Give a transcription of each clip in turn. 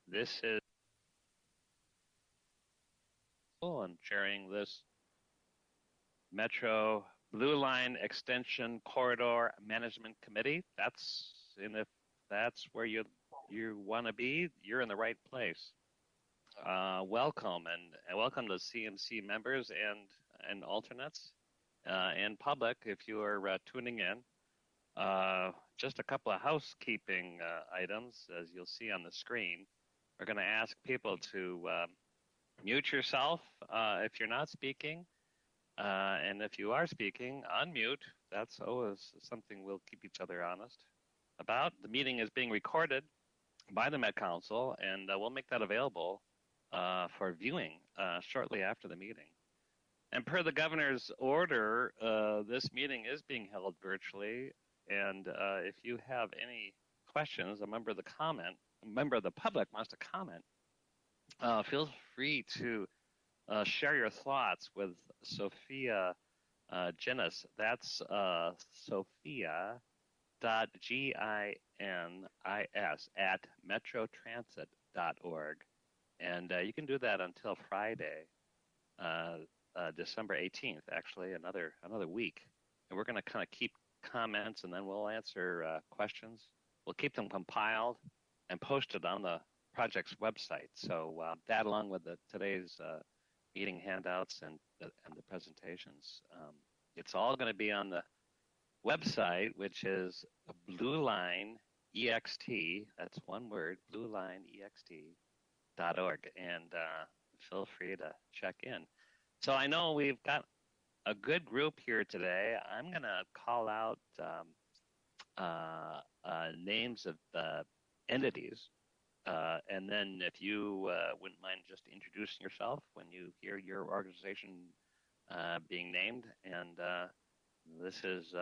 This is and sharing this Metro Blue Line Extension Corridor Management Committee. If that's where you want to be, you're in the right place. Welcome and welcome to CMC members and alternates and public if you are tuning in. Just a couple of housekeeping items, as you'll see on the screen. We're going to ask people to mute yourself if you're not speaking, and if you are speaking, unmute. That's always something we'll keep each other honest about. The meeting is being recorded by the Met Council, and we'll make that available for viewing shortly after the meeting. And per the governor's order, this meeting is being held virtually. And if you have any questions, a member of the public wants to comment, feel free to share your thoughts with Sophia Ginnis. That's sophia.ginis@metrotransit.org. And you can do that until Friday, December 18th, actually, another week. And we're going to kind of keep comments, and then we'll answer questions. We'll keep them compiled and posted on the project's website. So that, along with today's meeting handouts and the presentations, it's all going to be on the website, which is Blue Line EXT. That's one word, bluelineext.org, and feel free to check in. So I know we've got a good group here today. I'm going to call out names of entities, and then if you wouldn't mind just introducing yourself when you hear your organization being named. And this is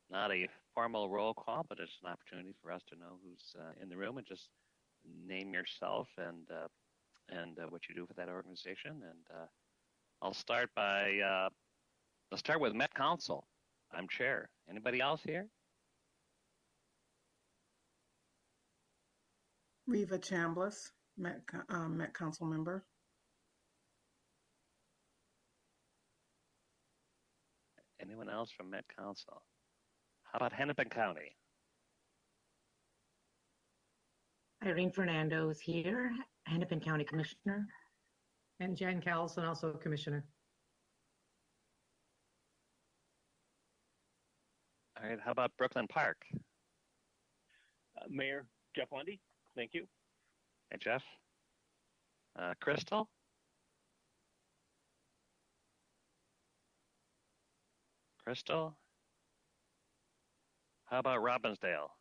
not a formal roll call, but it's an opportunity for us to know who's in the room, and just name yourself and what you do for that organization. And I'll start with Met Council. I'm chair. Anybody else here? Reva Chambliss, Met Council member. Anyone else from Met Council? How about Hennepin County? Irene Fernando is here, Hennepin County Commissioner. And Jan Callison, also Commissioner. All right, how about Brooklyn Park? Mayor Jeff Lundy, thank you. Hey, Jeff. Crystal? Crystal? How about Robbinsdale?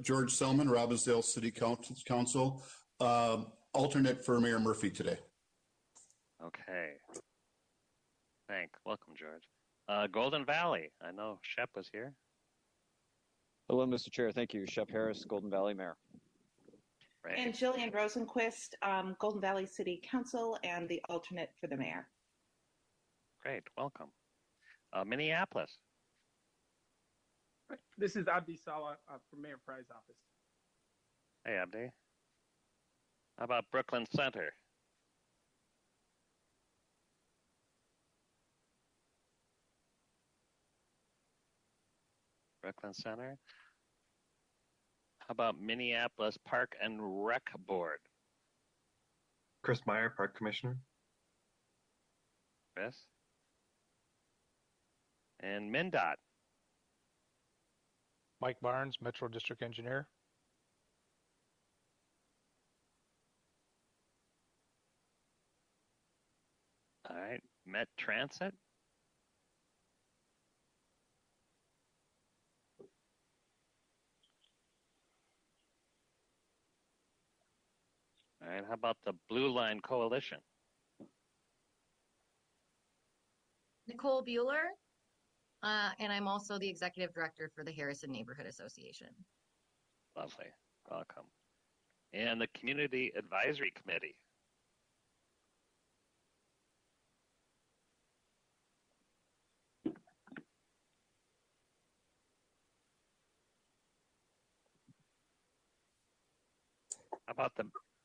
George Selman, Robbinsdale City Council, alternate for Mayor Murphy today. Okay. Welcome, George. Golden Valley. I know Shep was here. Hello, Mr. Chair. Thank you. Shep Harris, Golden Valley Mayor. Right. And Jillian Rosenquist, Golden Valley City Council, and the alternate for the mayor. Great. Welcome. Minneapolis. This is Abdi Salah from Mayor Fry's office. Hey, Abdi. How about Brooklyn Center? Brooklyn Center. How about Minneapolis Park and Rec Board? Chris Meyer, Park Commissioner. Chris. And MnDOT. Mike Barnes, Metro District Engineer. All right, Met Transit. All right, how about the Blue Line Coalition? Nicole Bueller, and I'm also the Executive Director for the Harrison Neighborhood Association. Lovely, welcome. And the Community Advisory Committee. How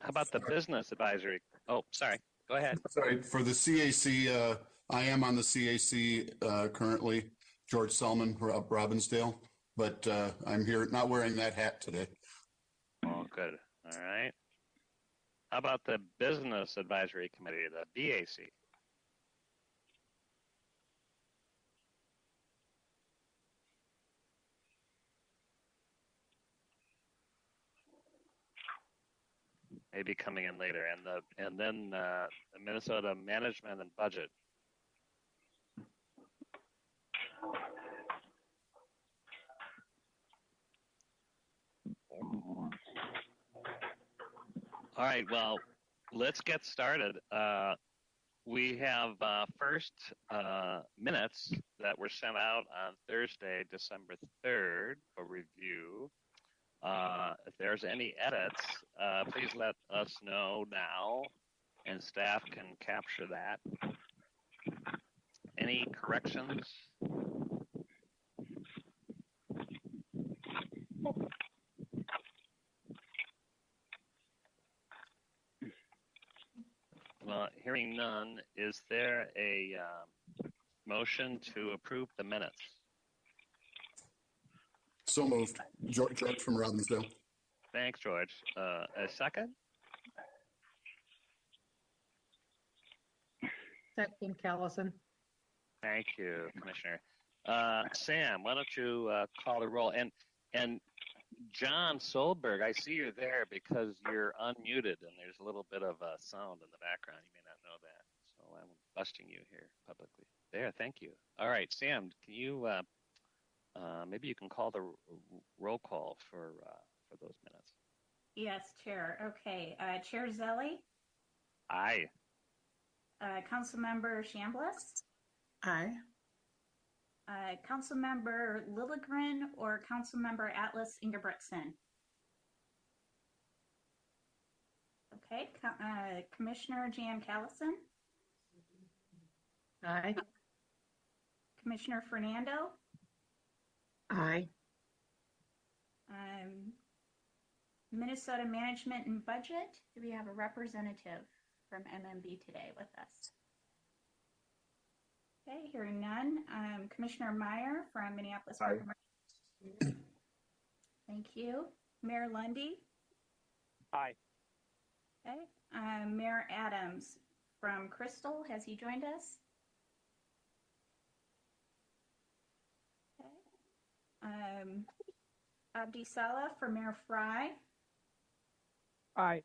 about the business advisory? Oh, sorry. Go ahead. Sorry, for the CAC, I am on the CAC currently, George Selman, Robbinsdale, but I'm here not wearing that hat today. Oh, good. All right. How about the business advisory committee, the BAC? Maybe coming in later, and then the Minnesota Management and Budget. All right, well, let's get started. We have first minutes that were sent out on Thursday, December 3rd for review. If there's any edits, please let us know now, and staff can capture that. Any corrections? Well, hearing none, is there a motion to approve the minutes? So moved. George from Robbinsdale. Thanks, George. A second? Second, Callison. Thank you, Commissioner. Sam, why don't you call the roll? And John Solberg, I see you're there because you're unmuted and there's a little bit of sound in the background. You may not know that, so I'm busting you here publicly. There, thank you. All right, Sam, can you maybe you can call the roll call for those minutes? Yes, Chair. Okay, Chair Zelli, Aye. Councilmember Chambliss, Aye. Councilmember Lilligren or Councilmember Atlas Ingebrigtsen. Okay, Commissioner Jan Callison, Aye. Commissioner Fernando, Aye. Minnesota Management and Budget. Do we have a representative from MMB today with us? Okay, hearing none. Commissioner Meyer from Minneapolis Park and Rec. Thank you. Mayor Lundy. Aye. Okay. Mayor Adams from Crystal. Has he joined us? Okay. Abdi Salah for Mayor Fry. Aye.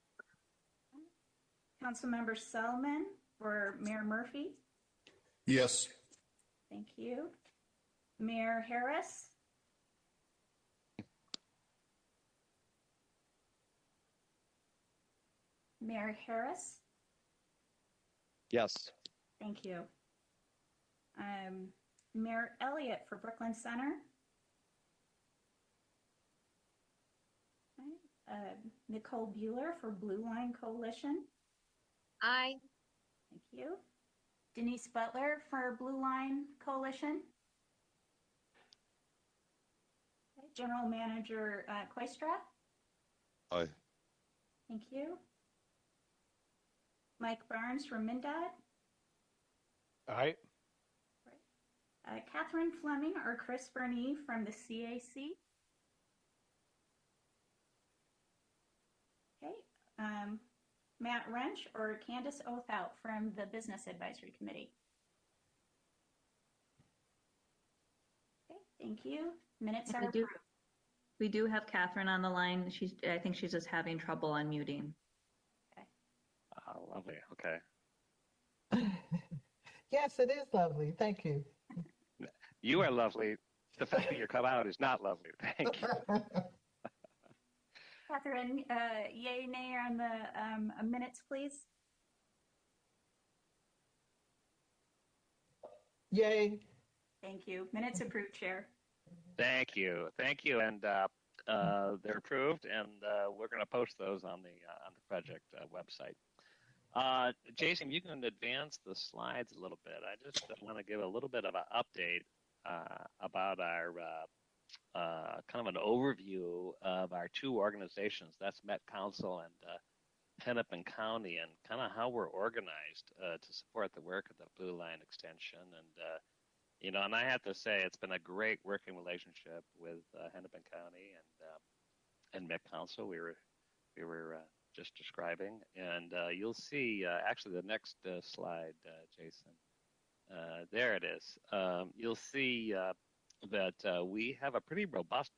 Councilmember Selman for Mayor Murphy. Yes. Thank you. Mayor Harris. Mayor Harris. Yes. Thank you. Mayor Elliott for Brooklyn Center. Okay. Nicole Bueller for Blue Line Coalition. Aye. Thank you. Denise Butler for Blue Line Coalition. Okay. General Manager Koistra. Aye. Thank you. Mike Barnes from MnDOT. Aye. Catherine Fleming or Chris Berney from the CAC. Okay. Matt Wrench or Candace Othout from the Business Advisory Committee. Okay, thank you. Minutes are approved. We do have Catherine on the line. I think she's just having trouble unmuting. Okay. Oh, lovely. Okay. Yes, it is lovely. Thank you. You are lovely. The fact that you're cut out is not lovely. Thank you. Catherine, yay, nay on the minutes, please. Yay. Thank you. Minutes approved, Chair. Thank you. Thank you. And they're approved, and we're going to post those on the project website. Jason, you can advance the slides a little bit. I just want to give a little bit of an update about our kind of an overview of our two organizations. That's Met Council and Hennepin County, and kind of how we're organized to support the work of the Blue Line Extension. And and I have to say, it's been a great working relationship with Hennepin County and Met Council. We were just describing, and you'll see actually the next slide, Jason. There it is. You'll see that we have a pretty robust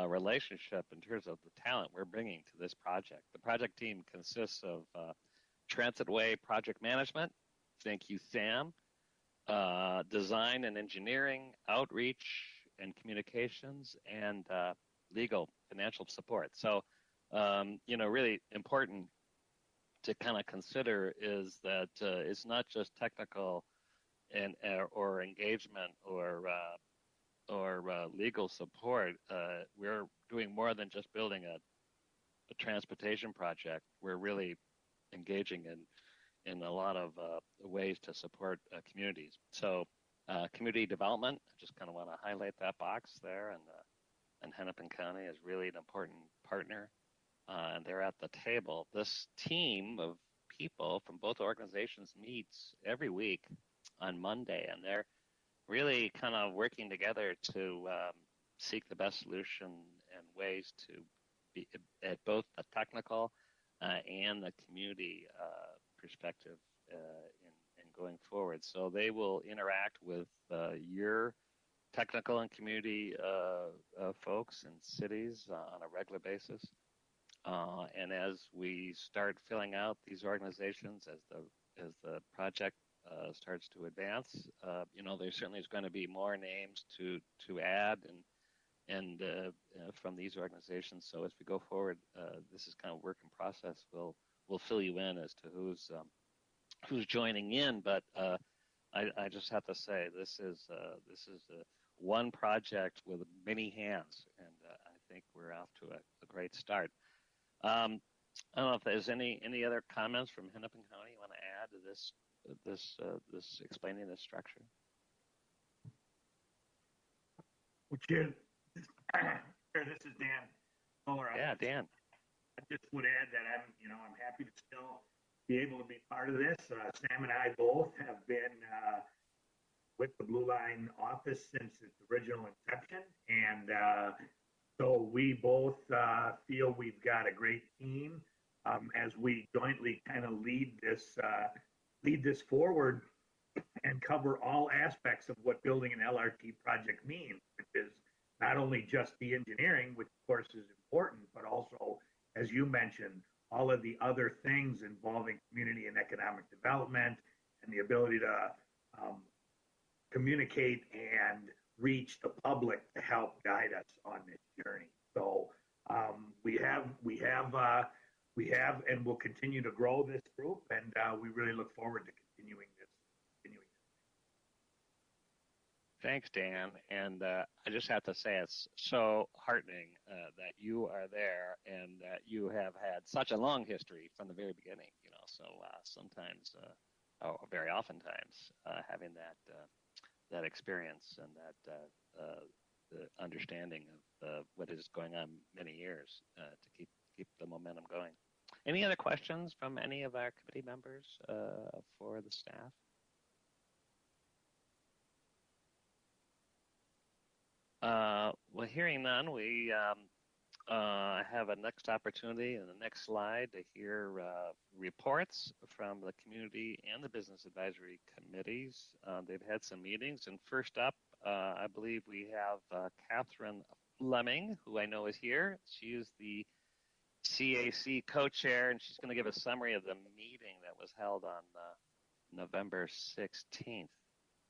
relationship in terms of the talent we're bringing to this project. The project team consists of Transitway Project Management, thank you, Sam, design and engineering, outreach and communications, and legal financial support. So, really important to kind of consider is that it's not just technical and or engagement or legal support. We're doing more than just building a transportation project. We're really engaging in a lot of ways to support communities. So community development, I just kind of want to highlight that box there, and Hennepin County is really an important partner, and they're at the table. This team of people from both organizations meets every week on Monday, and they're really kind of working together to seek the best solution and ways to be at both the technical and the community perspective in going forward. So they will interact with your technical and community folks and cities on a regular basis. And as we start filling out these organizations, as the project starts to advance, there certainly is going to be more names to add and from these organizations. So as we go forward, this is kind of work in process. We'll fill you in as to who's joining in, but I just have to say this is one project with many hands, and I think we're off to a great start. I don't know if there's any other comments from Hennepin County you want to add to this explaining this structure. Well, Chair, this is Dan Muller. Yeah, Dan. I just would add that I'm happy to still be able to be part of this. Sam and I both have been with the Blue Line office since its original inception, and so we both feel we've got a great team as we jointly kind of lead this forward and cover all aspects of what building an LRT project means, which is not only just the engineering, which of course is important, but also, as you mentioned, all of the other things involving community and economic development and the ability to communicate and reach the public to help guide us on this journey. So we have and will continue to grow this group, and we really look forward to continuing this. Thanks, Dan. And I just have to say it's so heartening that you are there and that you have had such a long history from the very beginning. So sometimes, or very oftentimes, having that experience and that the understanding of what is going on many years to keep the momentum going. Any other questions from any of our committee members for the staff? Well, hearing none, we have a next opportunity in the next slide to hear reports from the community and the business advisory committees. They've had some meetings, and first up, I believe we have Catherine Fleming, who I know is here. She is the CAC co-chair, and she's going to give a summary of the meeting that was held on November 16th.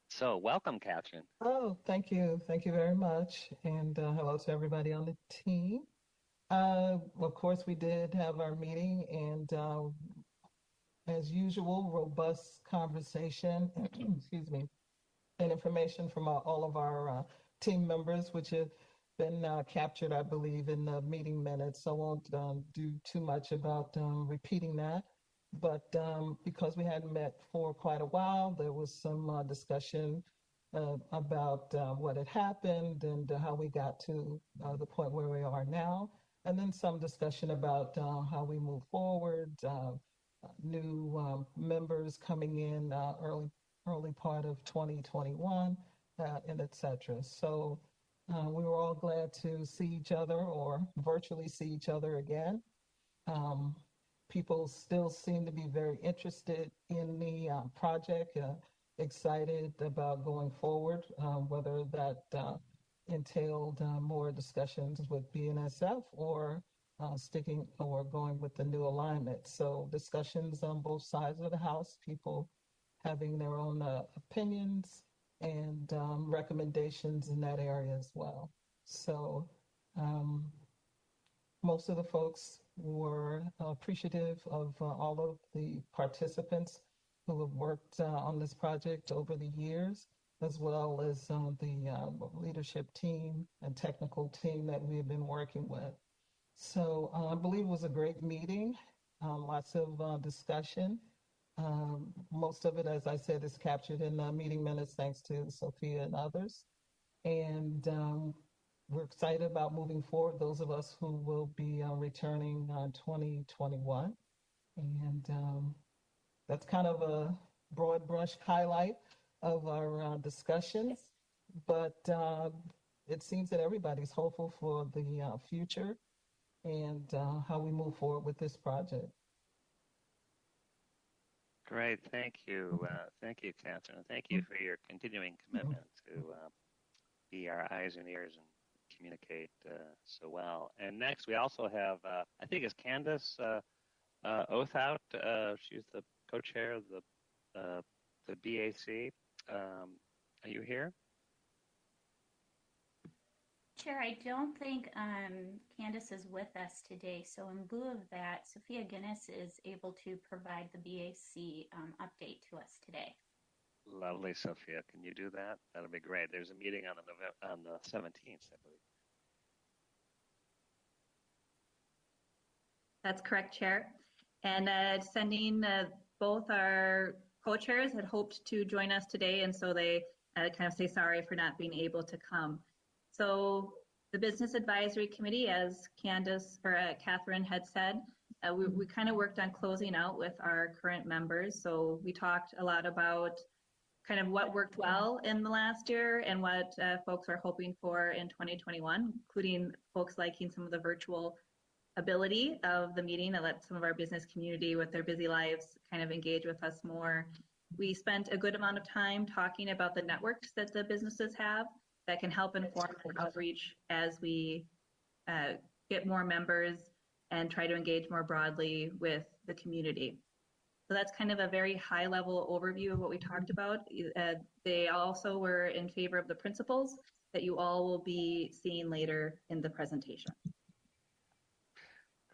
So welcome, Catherine. Oh, thank you. Thank you very much. And hello to everybody on the team. Of course, we did have our meeting, and as usual, robust conversation, excuse me, and information from all of our team members, which have been captured, I believe, in the meeting minutes. So I won't do too much about repeating that. But because we hadn't met for quite a while, there was some discussion about what had happened and how we got to the point where we are now. And then some discussion about how we move forward, new members coming in early part of 2021, and et cetera. So we were all glad to see each other or virtually see each other again. People still seem to be very interested in the project, excited about going forward, whether that entailed more discussions with BNSF or sticking or going with the new alignment. So discussions on both sides of the house, people having their own opinions and recommendations in that area as well. So most of the folks were appreciative of all of the participants who have worked on this project over the years, as well as the leadership team and technical team that we have been working with. So I believe it was a great meeting, lots of discussion. Most of it, as I said, is captured in meeting minutes, thanks to Sophia and others. And we're excited about moving forward, those of us who will be returning 2021. And that's kind of a broad brush highlight of our discussions. But it seems that everybody's hopeful for the future and how we move forward with this project. Great, thank you. Thank you, Catherine. Thank you for your continuing commitment to be our eyes and ears and communicate so well. And next, we also have, I think it's Candace Oathout. She's the co-chair of the BAC. Are you here? Chair, I don't think Candace is with us today. So in lieu of that, Sophia Guinness is able to provide the BAC update to us today. Lovely, Sophia. Can you do that? That'll be great. There's a meeting on the 17th, I believe. That's correct, Chair. And sending both our co-chairs had hoped to join us today, and so they kind of say sorry for not being able to come. So the Business Advisory Committee, as Candace or Catherine had said, we kind of worked on closing out with our current members. So we talked a lot about kind of what worked well in the last year and what folks are hoping for in 2021, including folks liking some of the virtual ability of the meeting that let some of our business community with their busy lives kind of engage with us more. We spent a good amount of time talking about the networks that the businesses have that can help inform our outreach as we get more members and try to engage more broadly with the community. So that's kind of a very high level overview of what we talked about. They also were in favor of the principles that you all will be seeing later in the presentation.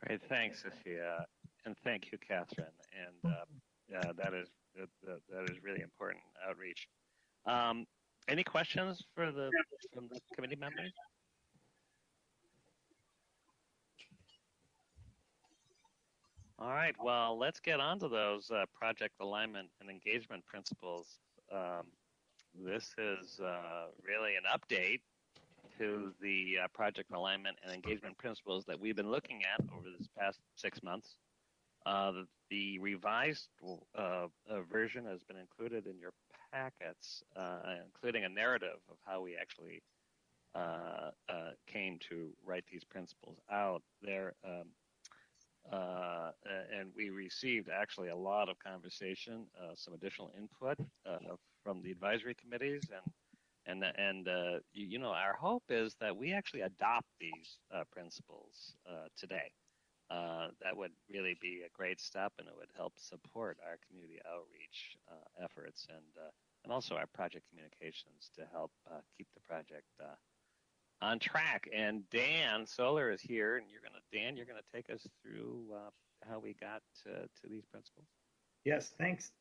Great, thanks, Sophia, and thank you, Catherine. And that is really important outreach. Any questions from the committee members? All right, well, let's get on to those project alignment and engagement principles. This is really an update to the project alignment and engagement principles that we've been looking at over this past 6 months. The revised version has been included in your packets, including a narrative of how we actually came to write these principles out there. And we received actually a lot of conversation, some additional input from the advisory committees, and you know, our hope is that we actually adopt these principles today. That would really be a great step, and it would help support our community outreach efforts and also our project communications to help keep the project on track. And Dan Solar is here, and you're gonna take us through how we got to these principles. Yes, thanks,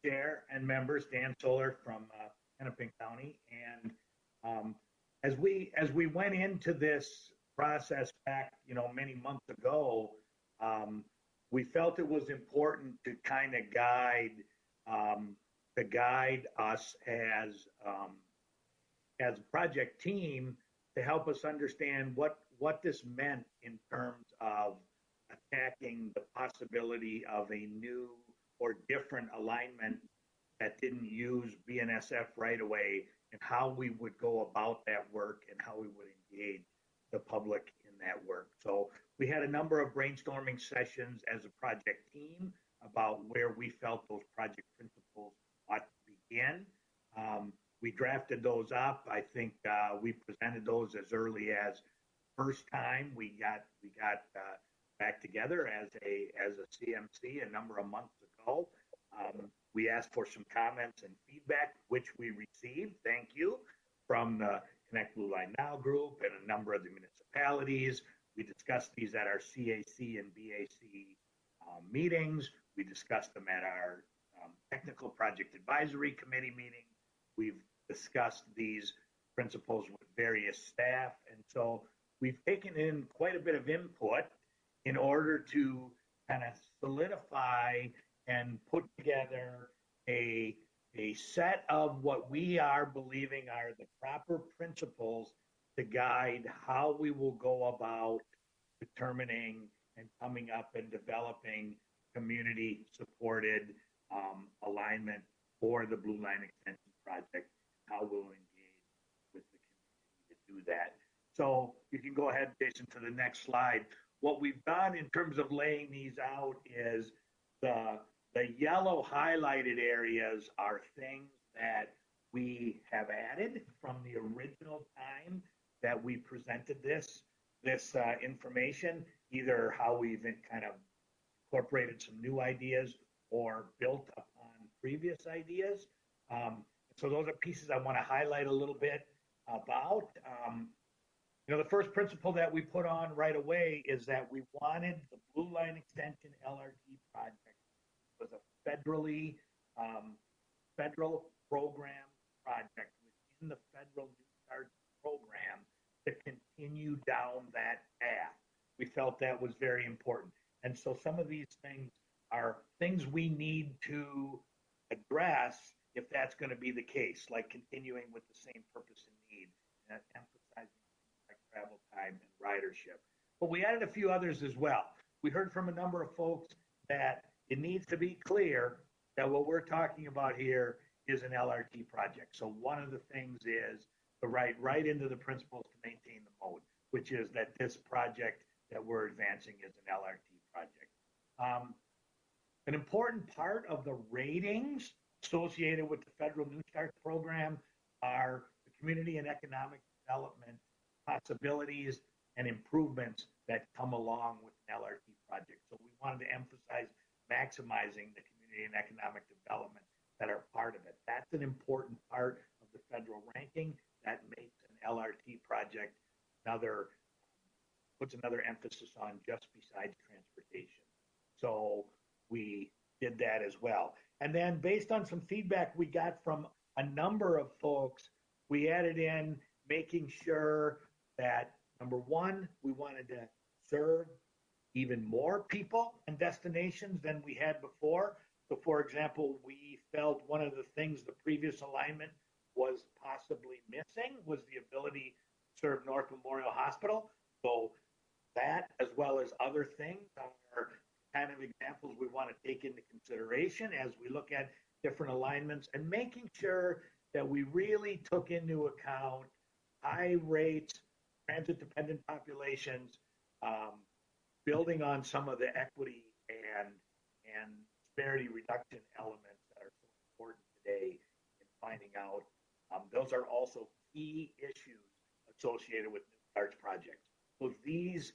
Chair and members. Dan Solar from Hennepin County, and as we went into this process back, many months ago, we felt it was important to kind of guide to guide us as a project team to help us understand what this meant in terms of attacking the possibility of a new or different alignment that didn't use BNSF right away, and how we would go about that work and how we would engage the public in that work. So we had a number of brainstorming sessions as a project team about where we felt those project principles ought to begin. We drafted those up. I think we presented those as early as first time we got back together as a CMC a number of months ago. We asked for some comments and feedback, which we received. Thank you from the Connect Blue Line Now group and a number of the municipalities. We discussed these at our CAC and BAC meetings. We discussed them at our technical project advisory committee meeting. We've discussed these principles with various staff. And so we've taken in quite a bit of input in order to kind of solidify and put together a set of what we are believing are the proper principles to guide how we will go about determining and coming up and developing community supported alignment for the Blue Line Extension project, how we'll engage with the community to do that. So you can go ahead, Jason, to the next slide. What we've done in terms of laying these out is the yellow highlighted areas are things that we have added from the original time that we presented this information, either how we've kind of incorporated some new ideas or built upon previous ideas. So those are pieces I want to highlight a little bit about. The first principle that we put on right away is that we wanted the Blue Line Extension LRT project was a federal program project within the federal New Start program to continue down that path. We felt that was very important. And so some of these things are things we need to address if that's going to be the case, like continuing with the same purpose and need, and emphasizing like travel time and ridership. But we added a few others as well. We heard from a number of folks that it needs to be clear that what we're talking about here is an LRT project. So one of the things is to write right into the principles to maintain the mode, which is that this project that we're advancing is an LRT project. An important part of the ratings associated with the federal New Start program are the community and economic development possibilities and improvements that come along with an LRT project. So we wanted to emphasize maximizing the community and economic development that are part of it. That's an important part of the federal ranking that makes an LRT project puts another emphasis on just besides transportation. So we did that as well. And then based on some feedback we got from a number of folks, we added in making sure that, number one, we wanted to serve even more people and destinations than we had before. So for example, we felt one of the things the previous alignment was possibly missing was the ability to serve North Memorial Hospital. So that, as well as other things, are kind of examples we want to take into consideration as we look at different alignments, and making sure that we really took into account high rates, transit-dependent populations, building on some of the equity and disparity reduction elements that are so important today in finding out. Those are also key issues associated with New Starts projects. So these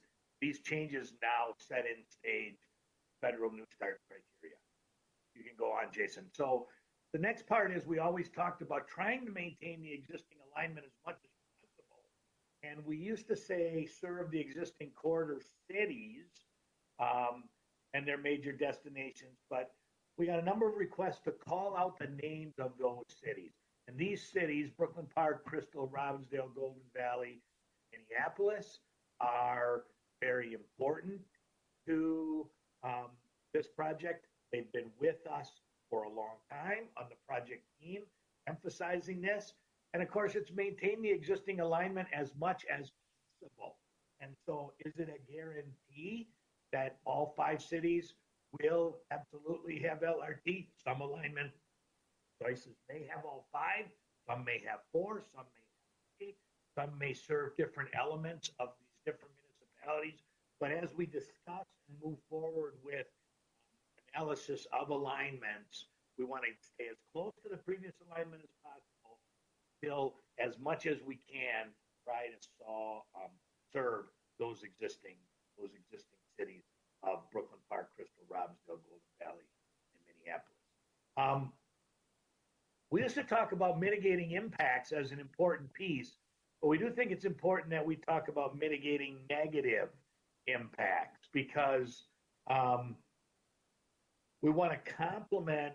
changes now set in stage federal New Start criteria. You can go on, Jason. So the next part is we always talked about trying to maintain the existing alignment as much as possible. And we used to say serve the existing corridor cities and their major destinations, but we got a number of requests to call out the names of those cities. And these cities, Brooklyn Park, Crystal, Robbinsdale, Golden Valley, Minneapolis, are very important to this project. They've been with us for a long time on the project team, emphasizing this. And of course, it's maintain the existing alignment as much as possible. And so is it a guarantee that all 5 cities will absolutely have LRT? Some alignment choices may have all 5, some may have 4, some may have 3, some may serve different elements of these different municipalities. But as we discuss and move forward with analysis of alignments, we want to stay as close to the previous alignment as possible, still as much as we can try to serve those existing cities of Brooklyn Park, Crystal, Robbinsdale, Golden Valley, and Minneapolis. We used to talk about mitigating impacts as an important piece, but we do think it's important that we talk about mitigating negative impacts because we want to complement,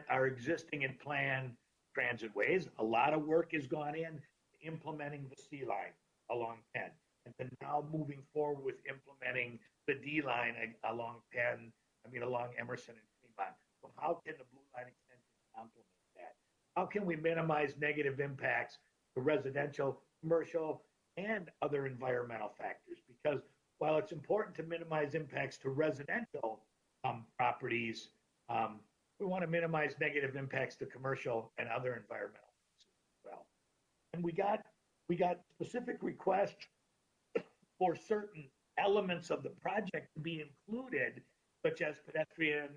our existing and planned transitways. A lot of work has gone in implementing the C line along Penn, and then now moving forward with implementing the D line along Emerson and Fremont. So how can the Blue Line extension complement that? How can we minimize negative impacts to residential, commercial, and other environmental factors? Because while it's important to minimize impacts to residential properties, we want to minimize negative impacts to commercial and other environmental as well. And we got specific requests for certain elements of the project to be included, such as pedestrian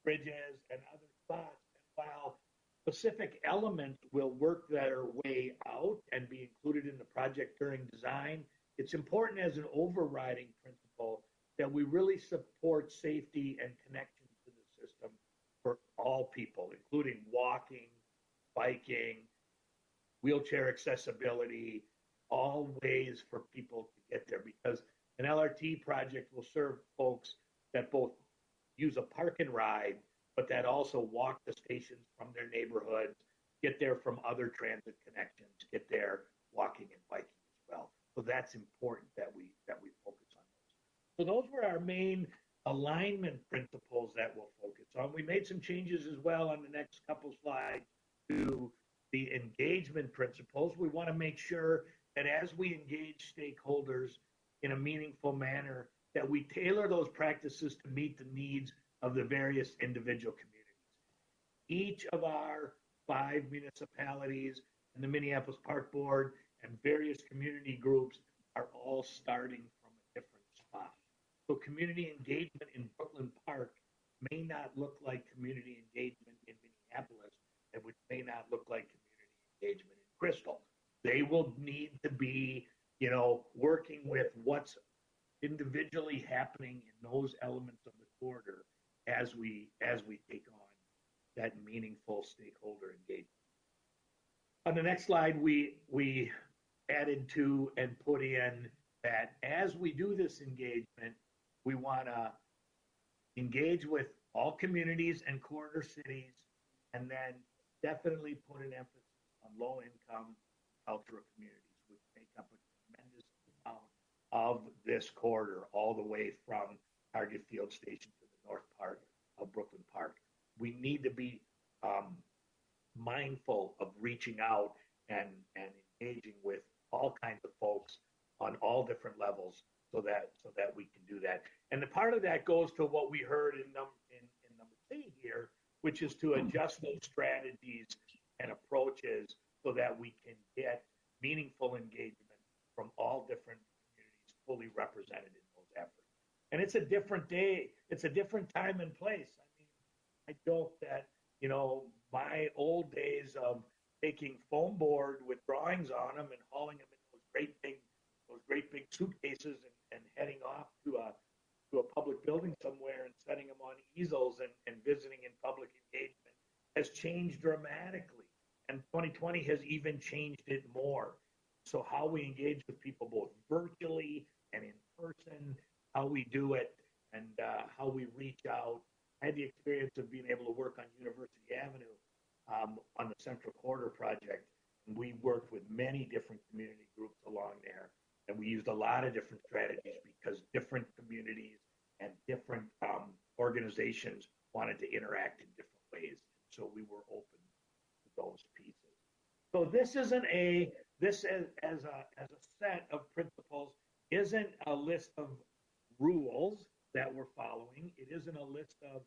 bridges and other spots. And while specific elements will work their way out and be included in the project during design, it's important as an overriding principle that we really support safety and connection to the system for all people, including walking, biking, wheelchair accessibility, all ways for people to get there, because an LRT project will serve folks that both use a park and ride, but that also walk the stations from their neighborhoods, get there from other transit connections, get there walking and biking as well. So that's important that we focus on those. So those were our main alignment principles that we'll focus on. We made some changes as well on the next couple slides to the engagement principles. We want to make sure that as we engage stakeholders in a meaningful manner, that we tailor those practices to meet the needs of the various individual communities. Each of our 5 municipalities and the Minneapolis Park Board and various community groups are all starting from a different spot. So community engagement in Brooklyn Park may not look like community engagement in Minneapolis, and which may not look like community engagement in Crystal. They will need to be, working with what's individually happening in those elements of the corridor as we take on that meaningful stakeholder engagement. On the next slide, we added to and put in that as we do this engagement, we want to engage with all communities and corridor cities, and then definitely put an emphasis on low-income cultural communities, which make up a tremendous amount of this corridor, all the way from Target Field Station to the north part of Brooklyn Park. We need to be mindful of reaching out and engaging with all kinds of folks on all different levels so that we can do that. And the part of that goes to what we heard in number C here, which is to adjust those strategies and approaches so that we can get meaningful engagement from all different communities fully represented in those efforts. And it's a different day. It's a different time and place. I mean, I joke that, my old days of taking foam board with drawings on them and hauling them in those great big suitcases and heading off to a public building somewhere and setting them on easels and visiting in public engagement has changed dramatically. And 2020 has even changed it more. So how we engage with people both virtually and in person, how we do it, and how we reach out. I had the experience of being able to work on University Avenue on the Central Corridor project. And we worked with many different community groups along there. And we used a lot of different strategies because different communities and different organizations wanted to interact in different ways. So we were open to those pieces. So this isn't as a set of principles isn't a list of rules that we're following. It isn't a list of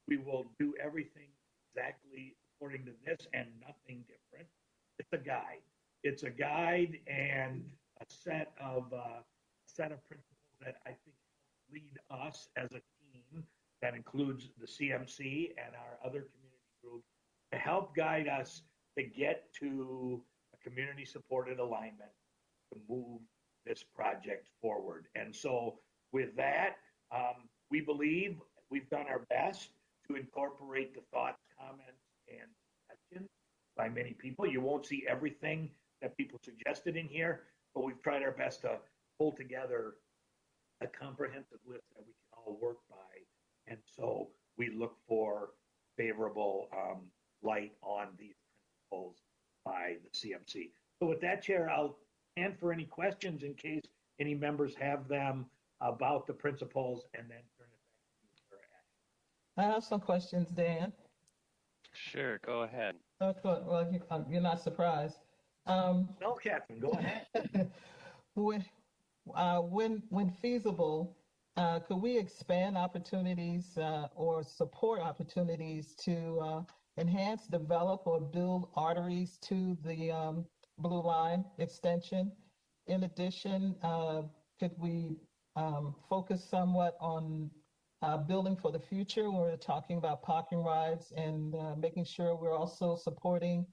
we will do everything exactly according to this and nothing different. It's a guide. It's a guide and a set of principles that I think lead us as a team that includes the CMC and our other community groups to help guide us to get to a community supported alignment to move this project forward. And so with that, we believe we've done our best to incorporate the thoughts, comments, and suggestions by many people. You won't see everything that people suggested in here, but we've tried our best to pull together a comprehensive list that we can all work by. And so we look for favorable light on these principles by the CMC. So with that, Chair, I'll stand for any questions in case any members have them about the principles, and then turn it back to you for action. I have some questions, Dan. Sure, go ahead. Okay, well, you're not surprised. No, Catherine, go ahead. When feasible, could we expand opportunities or support opportunities to enhance, develop, or build arteries to the Blue Line extension? In addition, could we focus somewhat on building for the future when we're talking about parking rides and making sure we're also supporting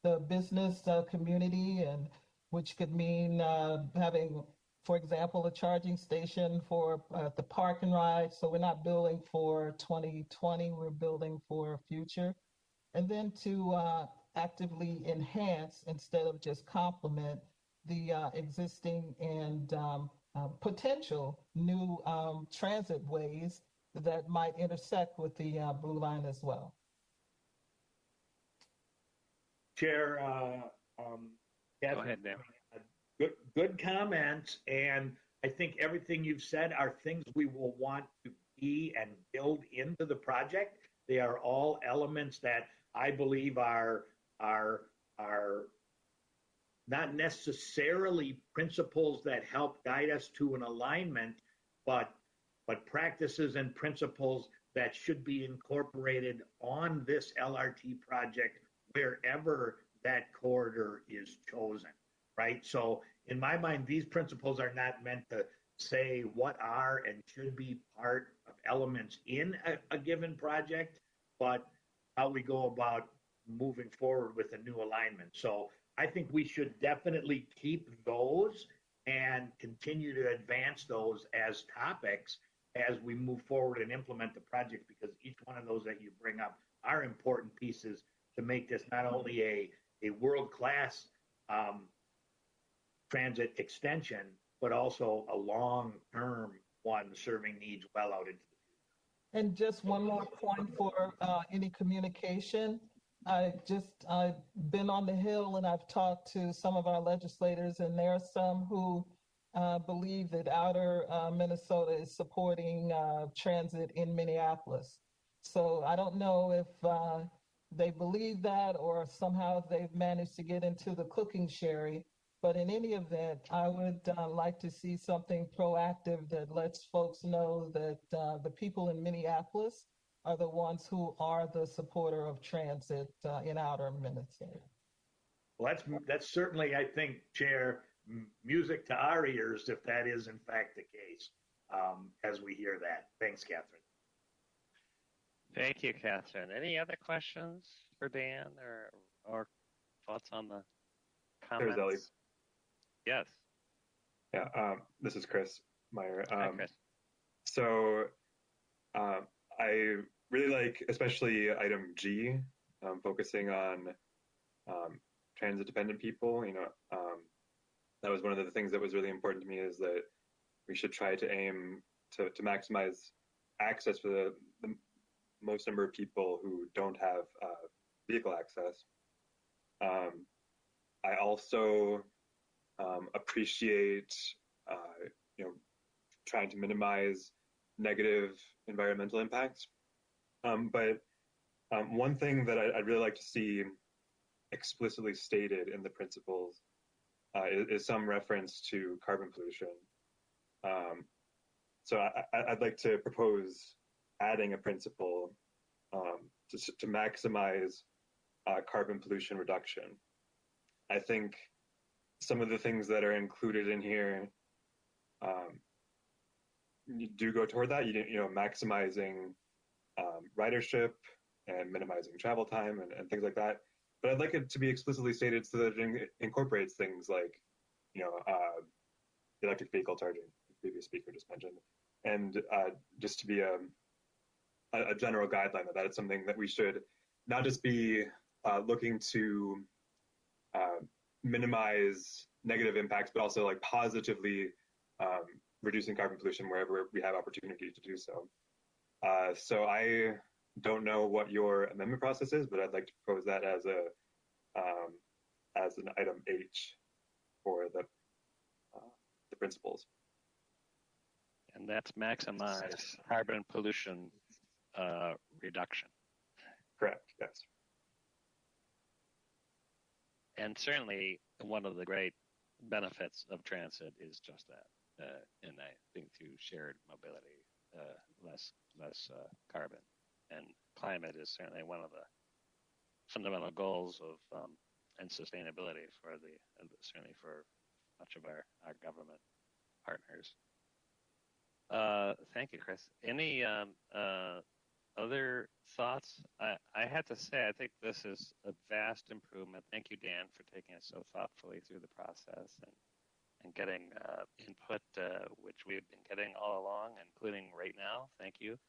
the business community, and which could mean having, for example, a charging station for the park and ride. So we're not building for 2020, we're building for future. And then to actively enhance instead of just complement the existing and potential new transit ways that might intersect with the Blue Line as well. Chair, Go ahead, Dan. Good comments, and I think everything you've said are things we will want to be and build into the project. They are all elements that I believe are not necessarily principles that help guide us to an alignment, but practices and principles that should be incorporated on this LRT project wherever that corridor is chosen, right? So in my mind, these principles are not meant to say what are and should be part of elements in a given project, but how we go about moving forward with a new alignment. So I think we should definitely keep those and continue to advance those as topics as we move forward and implement the project, because each one of those that you bring up are important pieces to make this not only a world-class transit extension, but also a long-term one serving needs well out into the future. And just one more point for any communication. I've been on the Hill and I've talked to some of our legislators, and there are some who believe that outer Minnesota is supporting transit in Minneapolis. So I don't know if they believe that or somehow they've managed to get into the cooking sherry. But in any event, I would like to see something proactive that lets folks know that the people in Minneapolis are the ones who are the supporter of transit in outer Minnesota. Well, that's certainly, I think, Chair, music to our ears if that is in fact the case, as we hear that. Thanks, Catherine. Thank you, Catherine. Any other questions for Dan or thoughts on the comments? There's Ellie. Yes. Yeah, this is Chris Meyer. Hi, Chris. So I really like, especially item G, focusing on transit-dependent people. That was one of the things that was really important to me, is that we should try to aim to maximize access for the most number of people who don't have vehicle access. I also appreciate, trying to minimize negative environmental impacts. But one thing that I'd really like to see explicitly stated in the principles is some reference to carbon pollution. So I'd like to propose adding a principle to maximize carbon pollution reduction. I think some of the things that are included in here do go toward that. You know, maximizing ridership and minimizing travel time and things like that. But I'd like it to be explicitly stated so that it incorporates things like, you know, electric vehicle charging, the previous speaker just mentioned, and just to be a general guideline that it's something that we should not just be looking to minimize negative impacts, but also like positively reducing carbon pollution wherever we have opportunity to do so. So I don't know what your amendment process is, but I'd like to propose that as an item H for the principles. And that's maximize carbon pollution reduction. Correct, yes. And certainly one of the great benefits of transit is just that. And I think through shared mobility, less carbon. And climate is certainly one of the fundamental goals of and sustainability for certainly for much of our government partners. Thank you, Chris. Any other thoughts? I have to say, I think this is a vast improvement. Thank you, Dan, for taking us so thoughtfully through the process and getting input, which we've been getting all along, including right now. Thank you.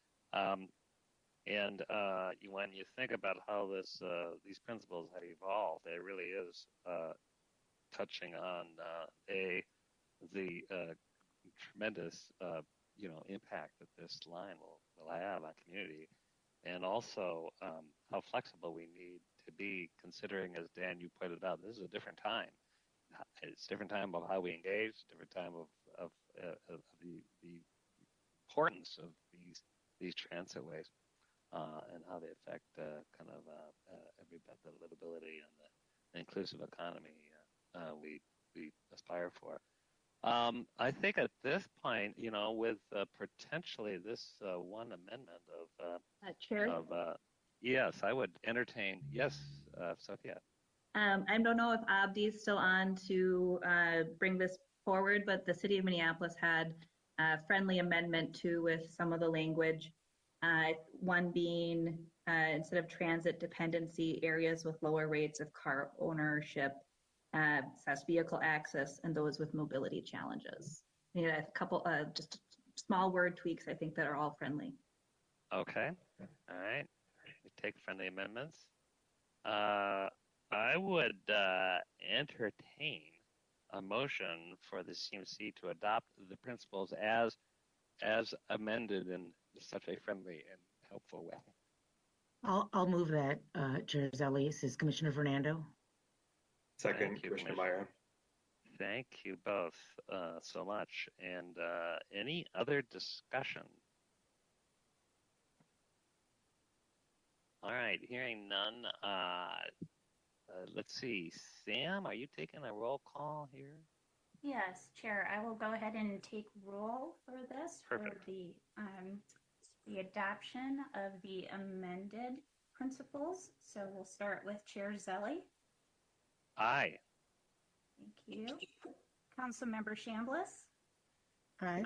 And when you think about how these principles have evolved, it really is touching on the tremendous impact that this line will have on community, and also how flexible we need to be, considering, as Dan, you pointed out, this is a different time. It's a different time of how we engage, different time of the importance of these transit ways and how they affect kind of every bit the livability and the inclusive economy we aspire for. I think at this point, with potentially this one amendment of Chair? Yes, I would entertain. Yes, Sophia. I don't know if Abdi's still on to bring this forward, but the city of Minneapolis had a friendly amendment too with some of the language. One being instead of transit dependency, areas with lower rates of car ownership, says vehicle access, and those with mobility challenges. A couple just small word tweaks, I think, that are all friendly. Okay. All right. We take friendly amendments. I would entertain a motion for the CMC to adopt the principles as amended in such a friendly and helpful way. I'll move that, Chair Zelli. This is Commissioner Fernando. Second, Commissioner Meyer. Thank you both so much. And any other discussion? All right, hearing none. Let's see. Sam, are you taking a roll call here? Yes, Chair. I will go ahead and take roll for this. Perfect. For the adoption of the amended principles. So we'll start with Chair Zelli. Aye. Thank you. Councilmember Chambliss. Aye.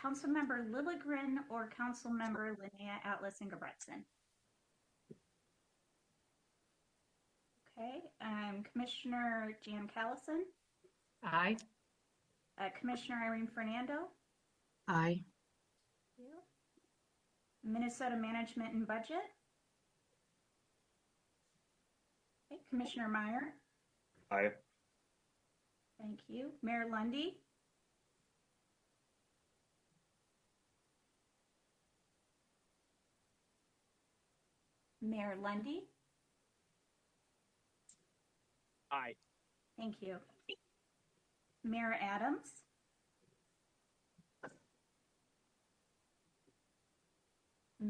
Councilmember Lilligren or Councilmember Linnea Atlas Ingebretson. Okay. Commissioner Jan Callison. Aye. Commissioner Irene Fernando. Aye. Thank you. Minnesota Management and Budget. Okay. Commissioner Meyer. Aye. Thank you. Mayor Lundy. Mayor Lundy. Aye. Thank you. Mayor Adams.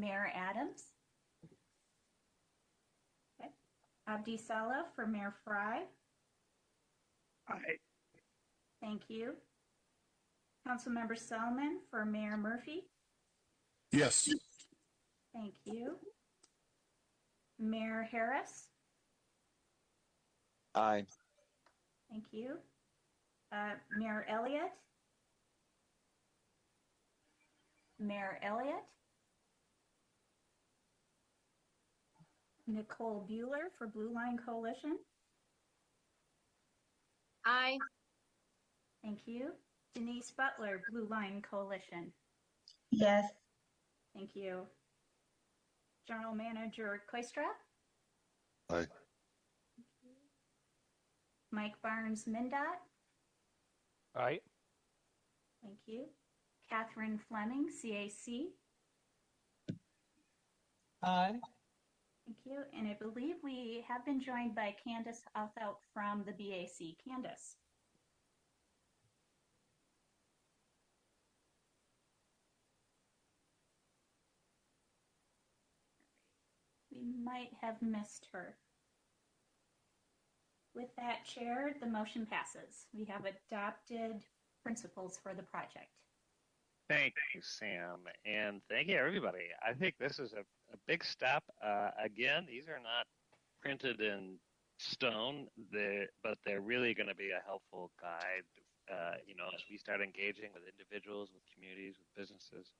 Mayor Adams. Okay. Abdi Salah for Mayor Fry. Aye. Thank you. Councilmember Selman for Mayor Murphy. Yes. Thank you. Mayor Harris. Aye. Thank you. Mayor Elliott. Mayor Elliott. Nicole Bueller for Blue Line Coalition. Aye. Thank you. Denise Butler, Blue Line Coalition. Yes. Thank you. General Manager Koistra. Aye. Mike Barnes Mindot. Aye. Thank you. Catherine Fleming, CAC. Aye. Thank you. And I believe we have been joined by Candace Althout from the BAC. Candace. We might have missed her. With that, Chair, the motion passes. We have adopted principles for the project. Thank you, Sam, and thank you, everybody. I think this is a big step. Again, these are not printed in stone, but they're really going to be a helpful guide. As we start engaging with individuals, with communities, with businesses,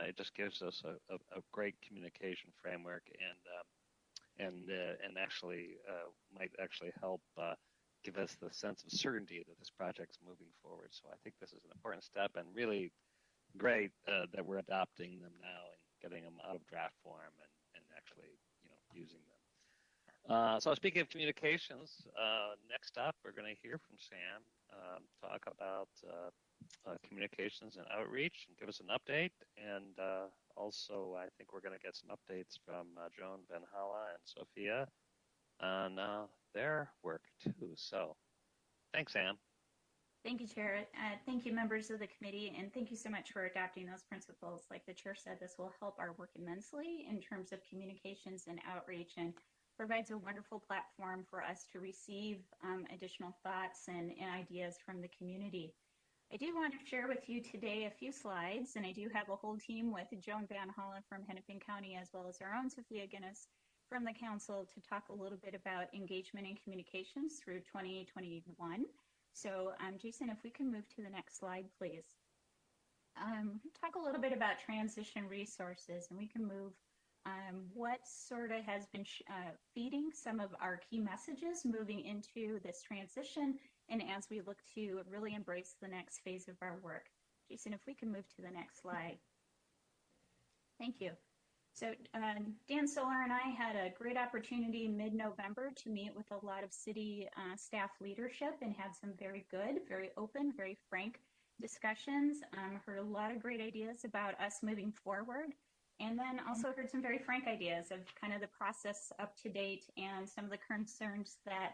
it just gives us a great communication framework, and actually might actually help give us the sense of certainty that this project's moving forward. So I think this is an important step, and really great that we're adopting them now and getting them out of draft form and actually using them. So speaking of communications, next up we're going to hear from Sam talk about communications and outreach and give us an update, and also I think we're going to get some updates from Joan Van Hala and Sophia on their work too. So thanks, Sam. Thank you, Chair. Thank you, members of the committee, and thank you so much for adopting those principles. Like the Chair said, this will help our work immensely in terms of communications and outreach, and provides a wonderful platform for us to receive additional thoughts and ideas from the community. I do want to share with you today a few slides, and I do have a whole team with Joan Van Hala from Hennepin County, as well as our own Sophia Guinness from the Council, to talk a little bit about engagement and communications through 2021. So Jason, if we can move to the next slide, please. Talk a little bit about transition resources, and we can move what sort of has been feeding some of our key messages moving into this transition, and as we look to really embrace the next phase of our work. Jason, if we can move to the next slide. Thank you. So Dan Solar and I had a great opportunity mid-November to meet with a lot of city staff leadership and had some very good, very open, very frank discussions. Heard a lot of great ideas about us moving forward, and then also heard some very frank ideas of kind of the process up to date and some of the concerns that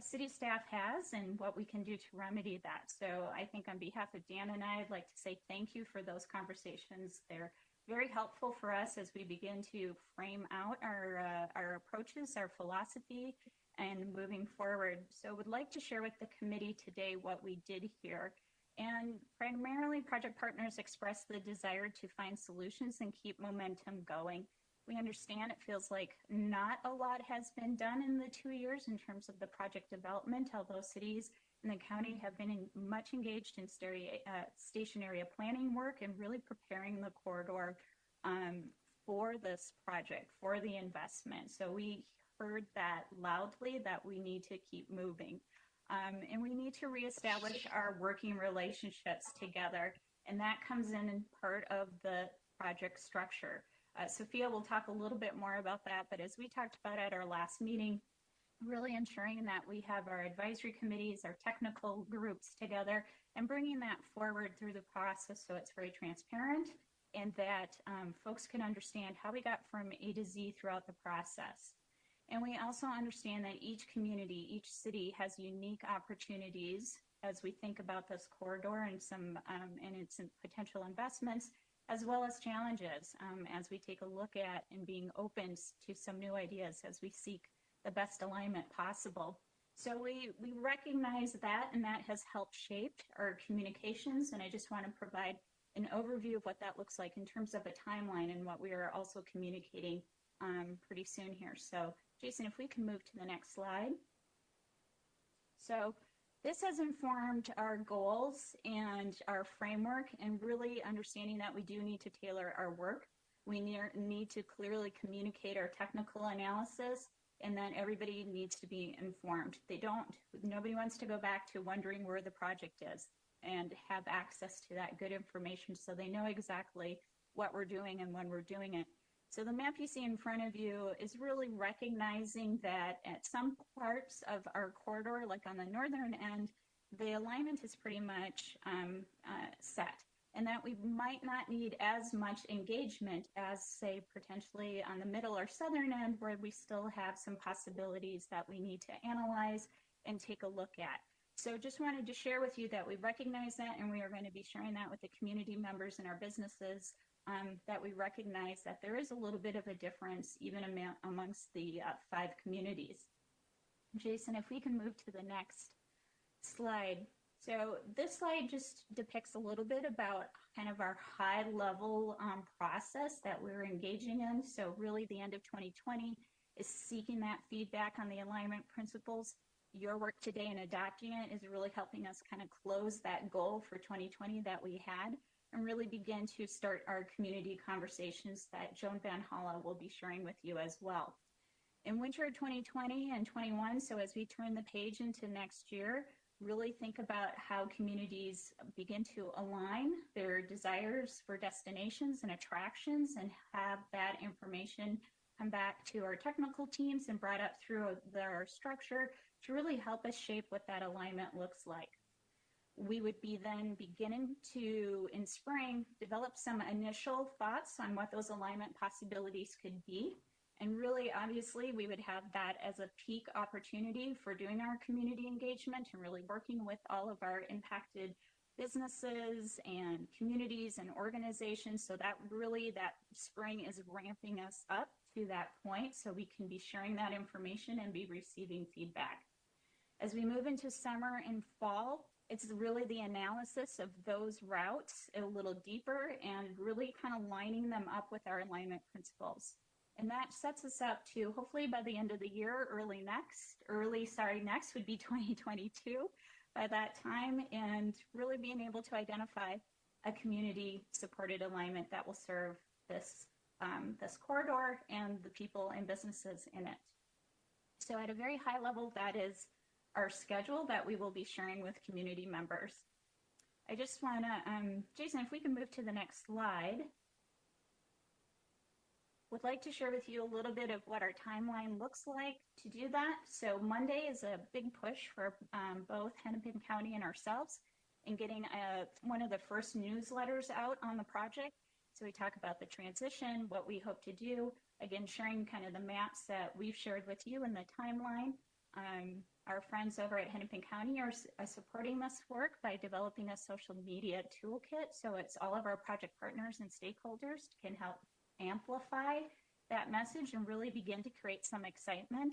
city staff has and what we can do to remedy that. So I think on behalf of Dan and I, I'd like to say thank you for those conversations. They're very helpful for us as we begin to frame out our approaches, our philosophy, and moving forward. So would like to share with the committee today what we did here. And primarily, project partners expressed the desire to find solutions and keep momentum going. We understand it feels like not a lot has been done in the 2 years in terms of the project development, although cities and the county have been much engaged in station area planning work and really preparing the corridor for this project, for the investment. So we heard that loudly, that we need to keep moving. And we need to reestablish our working relationships together. And that comes in part of the project structure. Sophia will talk a little bit more about that, but as we talked about at our last meeting, really ensuring that we have our advisory committees, our technical groups together, and bringing that forward through the process so it's very transparent and that folks can understand how we got from A to Z throughout the process. And we also understand that each community, each city has unique opportunities as we think about this corridor and its potential investments as well as challenges as we take a look at and being open to some new ideas as we seek the best alignment possible. So we recognize that, and that has helped shape our communications, and I just want to provide an overview of what that looks like in terms of a timeline and what we are also communicating pretty soon here. So Jason, if we can move to the next slide. So this has informed our goals and our framework, and really understanding that we do need to tailor our work. We need to clearly communicate our technical analysis, and then everybody needs to be informed. Nobody wants to go back to wondering where the project is, and have access to that good information so they know exactly what we're doing and when we're doing it. So the map you see in front of you is really recognizing that at some parts of our corridor, like on the northern end, the alignment is pretty much set, and that we might not need as much engagement as, say, potentially on the middle or southern end, where we still have some possibilities that we need to analyze and take a look at. So just wanted to share with you that we recognize that, and we are going to be sharing that with the community members and our businesses, that we recognize that there is a little bit of a difference even amongst the 5 communities. Jason, if we can move to the next slide. So this slide just depicts a little bit about kind of our high level process that we're engaging in. So really the end of 2020 is seeking that feedback on the alignment principles. Your work today in adopting it is really helping us kind of close that goal for 2020 that we had, and really begin to start our community conversations that Joan Van Holla will be sharing with you as well. In winter 2020 and 21, so as we turn the page into next year, really think about how communities begin to align their desires for destinations and attractions, and have that information come back to our technical teams and brought up through their structure to really help us shape what that alignment looks like. We would be then beginning to, in spring, develop some initial thoughts on what those alignment possibilities could be. And really, obviously, we would have that as a peak opportunity for doing our community engagement and really working with all of our impacted businesses and communities and organizations. So that really, that spring is ramping us up to that point so we can be sharing that information and be receiving feedback. As we move into summer and fall, it's really the analysis of those routes a little deeper and really kind of lining them up with our alignment principles. And that sets us up to hopefully by the end of the year, next would be 2022 by that time, and really being able to identify a community supported alignment that will serve this, this corridor and the people and businesses in it. So at a very high level, that is our schedule that we will be sharing with community members. I just want to, Jason, if we can move to the next slide. Would like to share with you a little bit of what our timeline looks like to do that. So Monday is a big push for both Hennepin County and ourselves in getting one of the first newsletters out on the project. So we talk about the transition, what we hope to do, again, sharing kind of the maps that we've shared with you in the timeline. Our friends over at Hennepin County are supporting this work by developing a social media toolkit. So it's all of our project partners and stakeholders can help amplify that message and really begin to create some excitement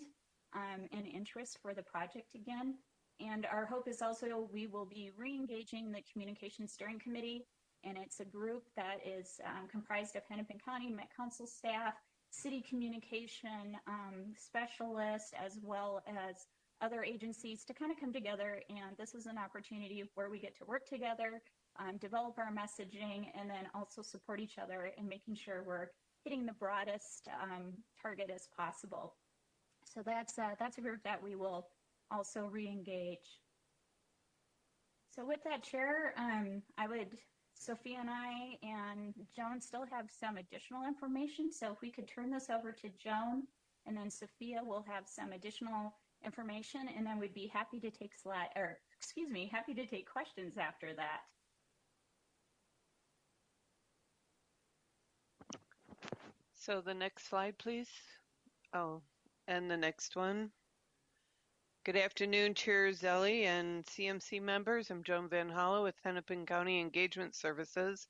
and interest for the project again. And our hope is also we will be re-engaging the Communication Steering Committee, and it's a group that is comprised of Hennepin County Met Council staff, city communication specialists, as well as other agencies to kind of come together. And this is an opportunity where we get to work together, develop our messaging, and then also support each other in making sure we're hitting the broadest target as possible. So that's a group that we will also re-engage. So with that, Chair, Sophia and I and Joan still have some additional information. So if we could turn this over to Joan, and then Sophia will have some additional information, and then we'd be happy to take happy to take questions after that. So the next slide, please. Oh, and the next one. Good afternoon, Chair Zelli and CMC members. I'm Joan Van Hollow with Hennepin County Engagement Services.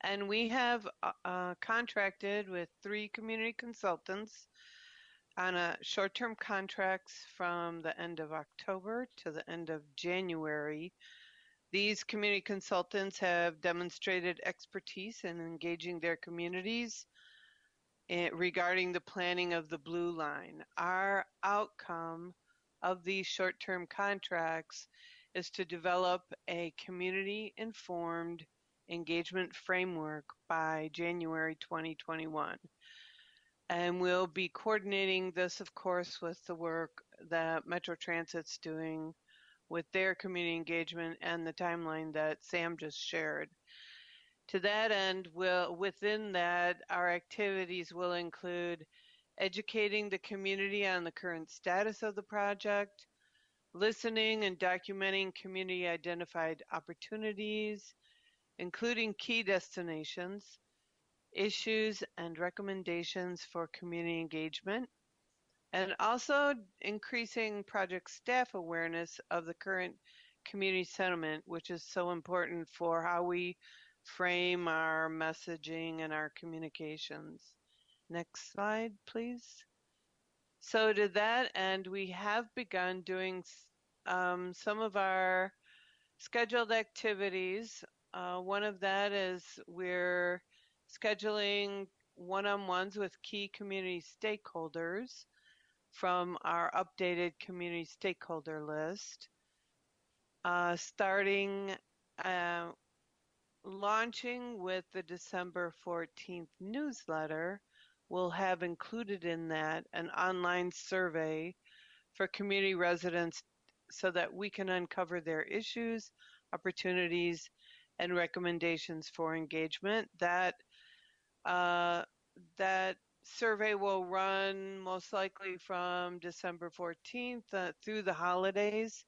And we have contracted with 3 community consultants on a short-term contracts from the end of October to the end of January. These community consultants have demonstrated expertise in engaging their communities regarding the planning of the Blue Line. Our outcome of these short-term contracts is to develop a community-informed engagement framework by January 2021. And we'll be coordinating this, of course, with the work that Metro Transit's doing with their community engagement and the timeline that Sam just shared. To that end, within that, our activities will include educating the community on the current status of the project, listening and documenting community identified opportunities, including key destinations, issues and recommendations for community engagement, and also increasing project staff awareness of the current community sentiment, which is so important for how we frame our messaging and our communications. Next slide, please. So to that end, we have begun doing some of our scheduled activities. One of that is we're scheduling one-on-ones with key community stakeholders from our updated community stakeholder list. Launching with the December 14th newsletter, we'll have included in that an online survey for community residents so that we can uncover their issues, opportunities, and recommendations for engagement. That survey will run most likely from December 14th through the holidays,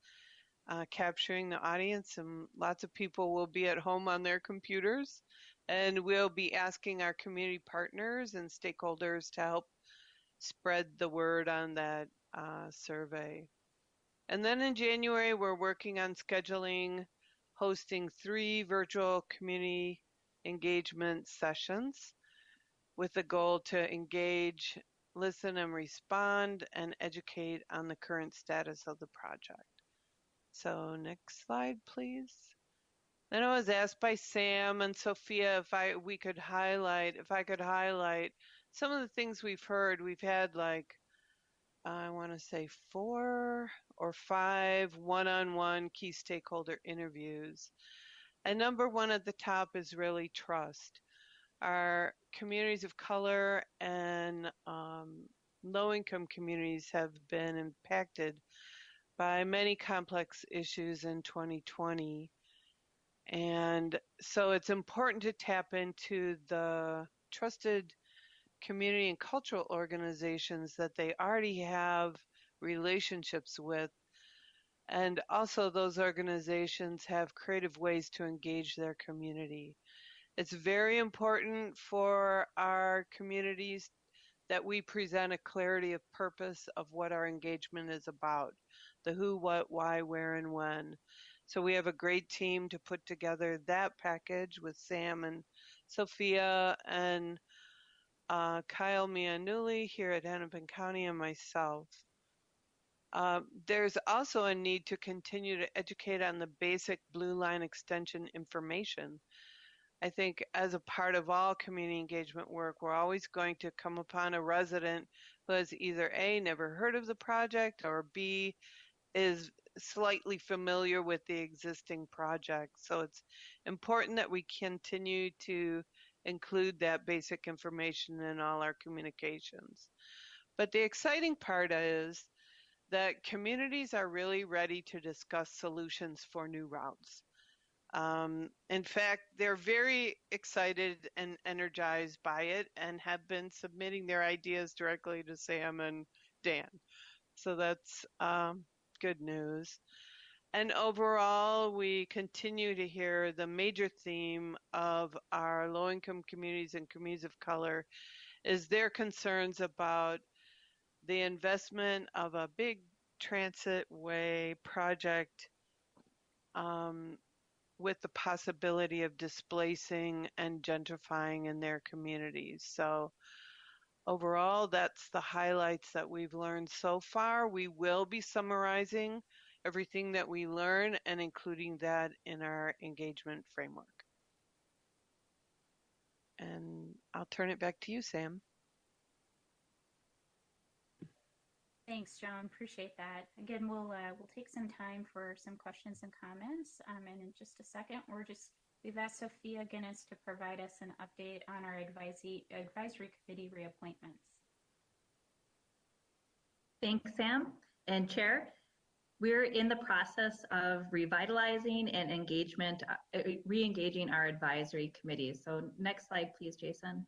capturing the audience, and lots of people will be at home on their computers, and we'll be asking our community partners and stakeholders to help spread the word on that survey. And then in January, we're working on hosting 3 virtual community engagement sessions with the goal to engage, listen and respond, and educate on the current status of the project. So next slide, please. Then I was asked by Sam and Sophia if I could highlight some of the things we've heard. We've had I want to say 4 or 5 one-on-one key stakeholder interviews. And number 1 at the top is really trust. Our communities of color and low-income communities have been impacted by many complex issues in 2020. And so it's important to tap into the trusted community and cultural organizations that they already have relationships with. And also those organizations have creative ways to engage their community. It's very important for our communities that we present a clarity of purpose of what our engagement is about, the who, what, why, where, and when. So we have a great team to put together that package with Sam and Sophia and Kyle Mianulli here at Hennepin County and myself. There's also a need to continue to educate on the basic Blue Line extension information. I think as a part of all community engagement work, we're always going to come upon a resident who has either A, never heard of the project, or B, is slightly familiar with the existing project. So it's important that we continue to include that basic information in all our communications. But the exciting part is that communities are really ready to discuss solutions for new routes. In fact, they're very excited and energized by it and have been submitting their ideas directly to Sam and Dan. So that's good news. And overall, we continue to hear the major theme of our low-income communities and communities of color is their concerns about the investment of a big transitway project with the possibility of displacing and gentrifying in their communities. So overall, that's the highlights that we've learned so far. We will be summarizing everything that we learn and including that in our engagement framework. And I'll turn it back to you, Sam. Thanks, Joan. Appreciate that. Again, we'll take some time for some questions and comments. And in just a second, we've asked Sophia Guinness to provide us an update on our advisory committee reappointments. Thanks, Sam and Chair. We're in the process of revitalizing and re-engaging our advisory committees. So next slide, please, Jason.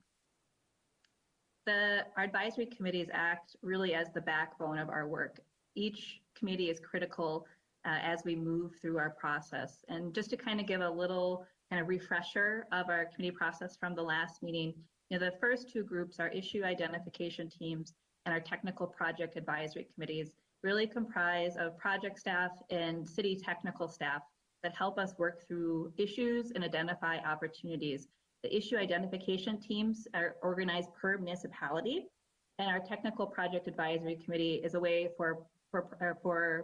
Our advisory committees act really as the backbone of our work. Each committee is critical as we move through our process. And just to kind of give a little kind of refresher of our committee process from the last meeting, the first two groups, our issue identification teams and our technical project advisory committees, really comprise of project staff and city technical staff that help us work through issues and identify opportunities. The issue identification teams are organized per municipality, and our technical project advisory committee is a way for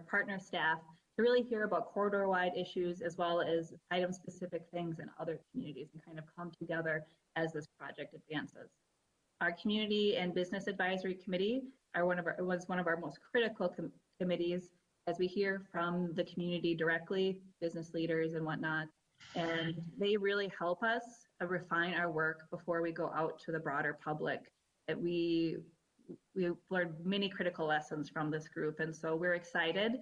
partner staff to really hear about corridor-wide issues as well as item-specific things in other communities and kind of come together as this project advances. Our community and business advisory committee was one of our most critical committees as we hear from the community directly, business leaders and whatnot. And they really help us refine our work before we go out to the broader public. That we learned many critical lessons from this group. And so we're excited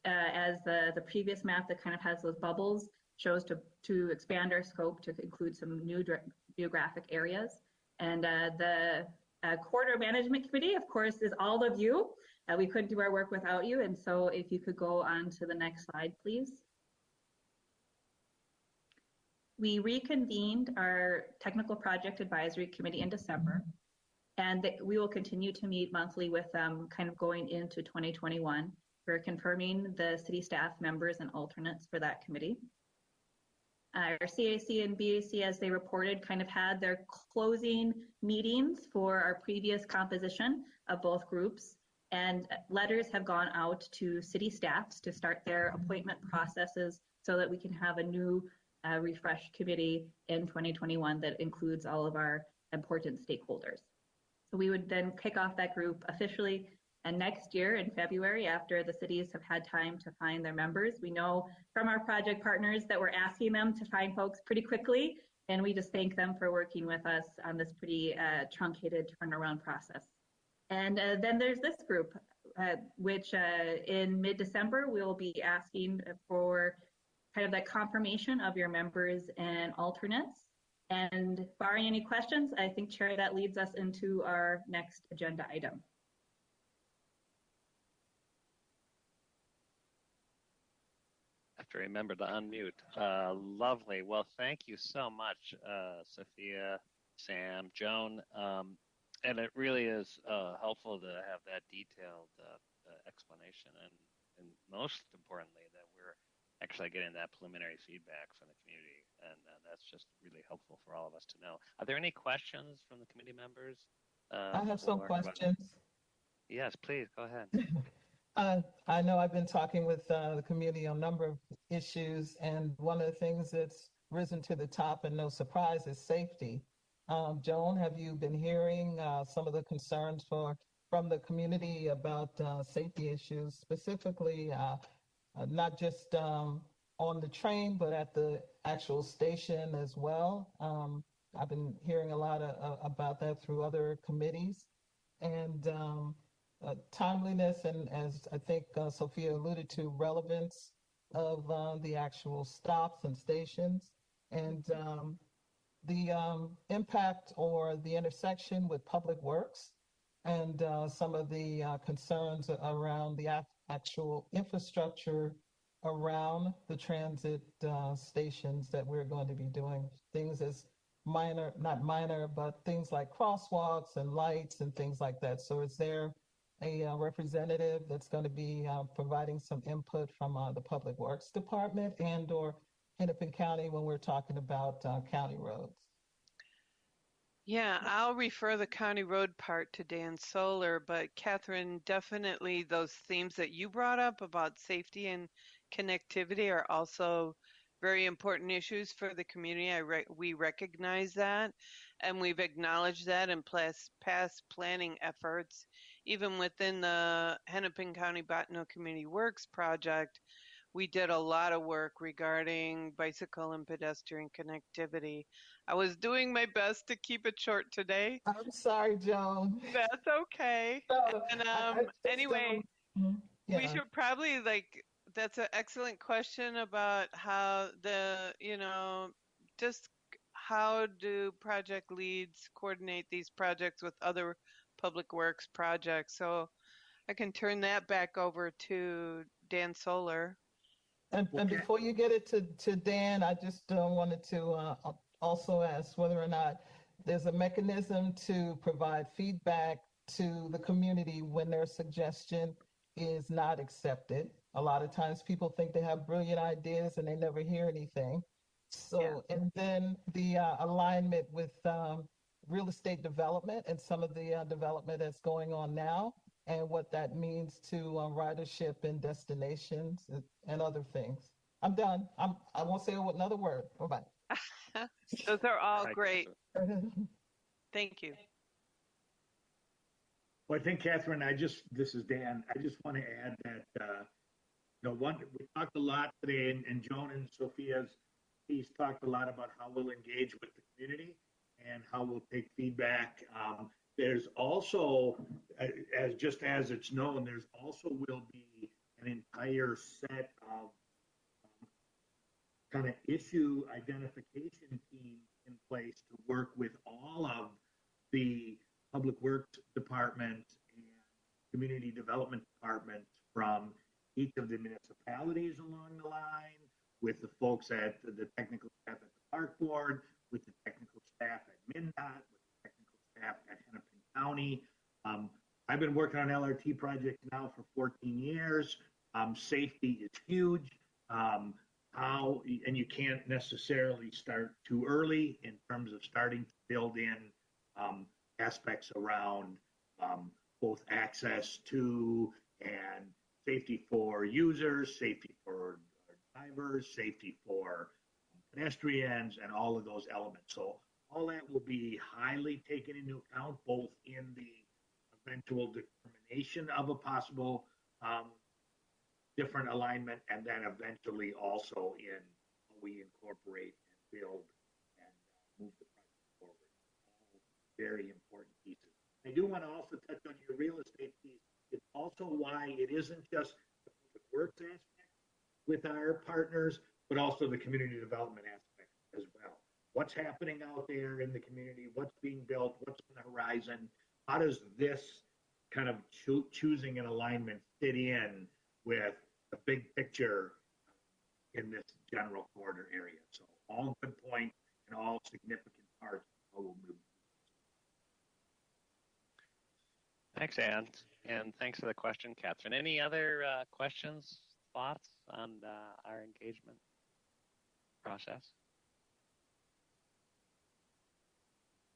as the previous map that kind of has those bubbles shows to expand our scope to include some new geographic areas. And the corridor management committee, of course, is all of you. We couldn't do our work without you. And so if you could go on to the next slide, please. We reconvened our technical project advisory committee in December, and we will continue to meet monthly with them kind of going into 2021. We're confirming the city staff members and alternates for that committee. Our CAC and BAC, as they reported, kind of had their closing meetings for our previous composition of both groups, and letters have gone out to city staffs to start their appointment processes so that we can have a new refreshed committee in 2021 that includes all of our important stakeholders. So we would then kick off that group officially, and next year in February, after the cities have had time to find their members. We know from our project partners that we're asking them to find folks pretty quickly, and we just thank them for working with us on this pretty truncated turnaround process. And then there's this group, which in mid-December, we'll be asking for kind of that confirmation of your members and alternates. And barring any questions, I think, Chair, that leads us into our next agenda item. Have to remember to unmute. Lovely. Well, thank you so much, Sophia, Sam, Joan. And it really is helpful to have that detailed explanation, and most importantly, that we're actually getting that preliminary feedback from the community, and that's just really helpful for all of us to know. Are there any questions from the committee members? I have some questions. Yes, please, go ahead. I know I've been talking with the community on a number of issues, and one of the things that's risen to the top, and no surprise, is safety. Joan, have you been hearing some of the concerns from the community about safety issues, specifically not just on the train, but at the actual station as well? I've been hearing a lot about that through other committees. And timeliness, and as I think Sophia alluded to, relevance of the actual stops and stations, and the impact or the intersection with public works, and some of the concerns around the actual infrastructure around the transit stations that we're going to be doing. Things as minor, not minor, but things like crosswalks and lights and things like that. So is there a representative that's going to be providing some input from the Public Works Department and/or Hennepin County when we're talking about county roads. Yeah, I'll refer the county road part to Dan Solar, but Catherine, definitely those themes that you brought up about safety and connectivity are also very important issues for the community. We recognize that, and we've acknowledged that in past planning efforts. Even within the Hennepin County Bottineau Community Works project, we did a lot of work regarding bicycle and pedestrian connectivity. I was doing my best to keep it short today. I'm sorry, Joan. That's okay. No, And I just anyway, don't. we Yeah. should probably that's an excellent question about how just how do project leads coordinate these projects with other public works projects. So I can turn that back over to Dan Solar. And before you get it to Dan, I just wanted to also ask whether or not there's a mechanism to provide feedback to the community when their suggestion is not accepted. A lot of times people think they have brilliant ideas and they never hear anything. So, and then the alignment with real estate development and some of the development that's going on now, and what that means to ridership and destinations and other things. I'm done. I won't say another word. Bye-bye. Those are all great. Thank you. Well, I think, Catherine, this is Dan. I just want to add that, we talked a lot today, and Joan and Sophia's piece talked a lot about how we'll engage with the community and how we'll take feedback. There's also, as it's known, there's also will be an entire set of kind of issue identification teams in place to work with all of the public works departments and community development departments from each of the municipalities along the line, with the folks at the technical staff at the park board, with the technical staff at MnDOT, with the technical staff at Hennepin County. I've been working on LRT projects now for 14 years. Safety is huge. And you can't necessarily start too early in terms of starting to build in aspects around both access to and safety for users, safety for drivers, safety for pedestrians, and all of those elements. So all that will be highly taken into account, both in the eventual determination of a possible different alignment, and then eventually also in how we incorporate and build and move the project forward. All very important pieces. I do want to also touch on your real estate piece. It's also why it isn't just the public works aspect with our partners, but also the community development aspect as well. What's happening out there in the community? What's being built? What's on the horizon? How does this kind of choosing an alignment fit in with the big picture in this general corridor area? So all good points and all significant parts of how we'll move. Thanks, Ann. And thanks for the question, Catherine. Any other questions, thoughts on our engagement process?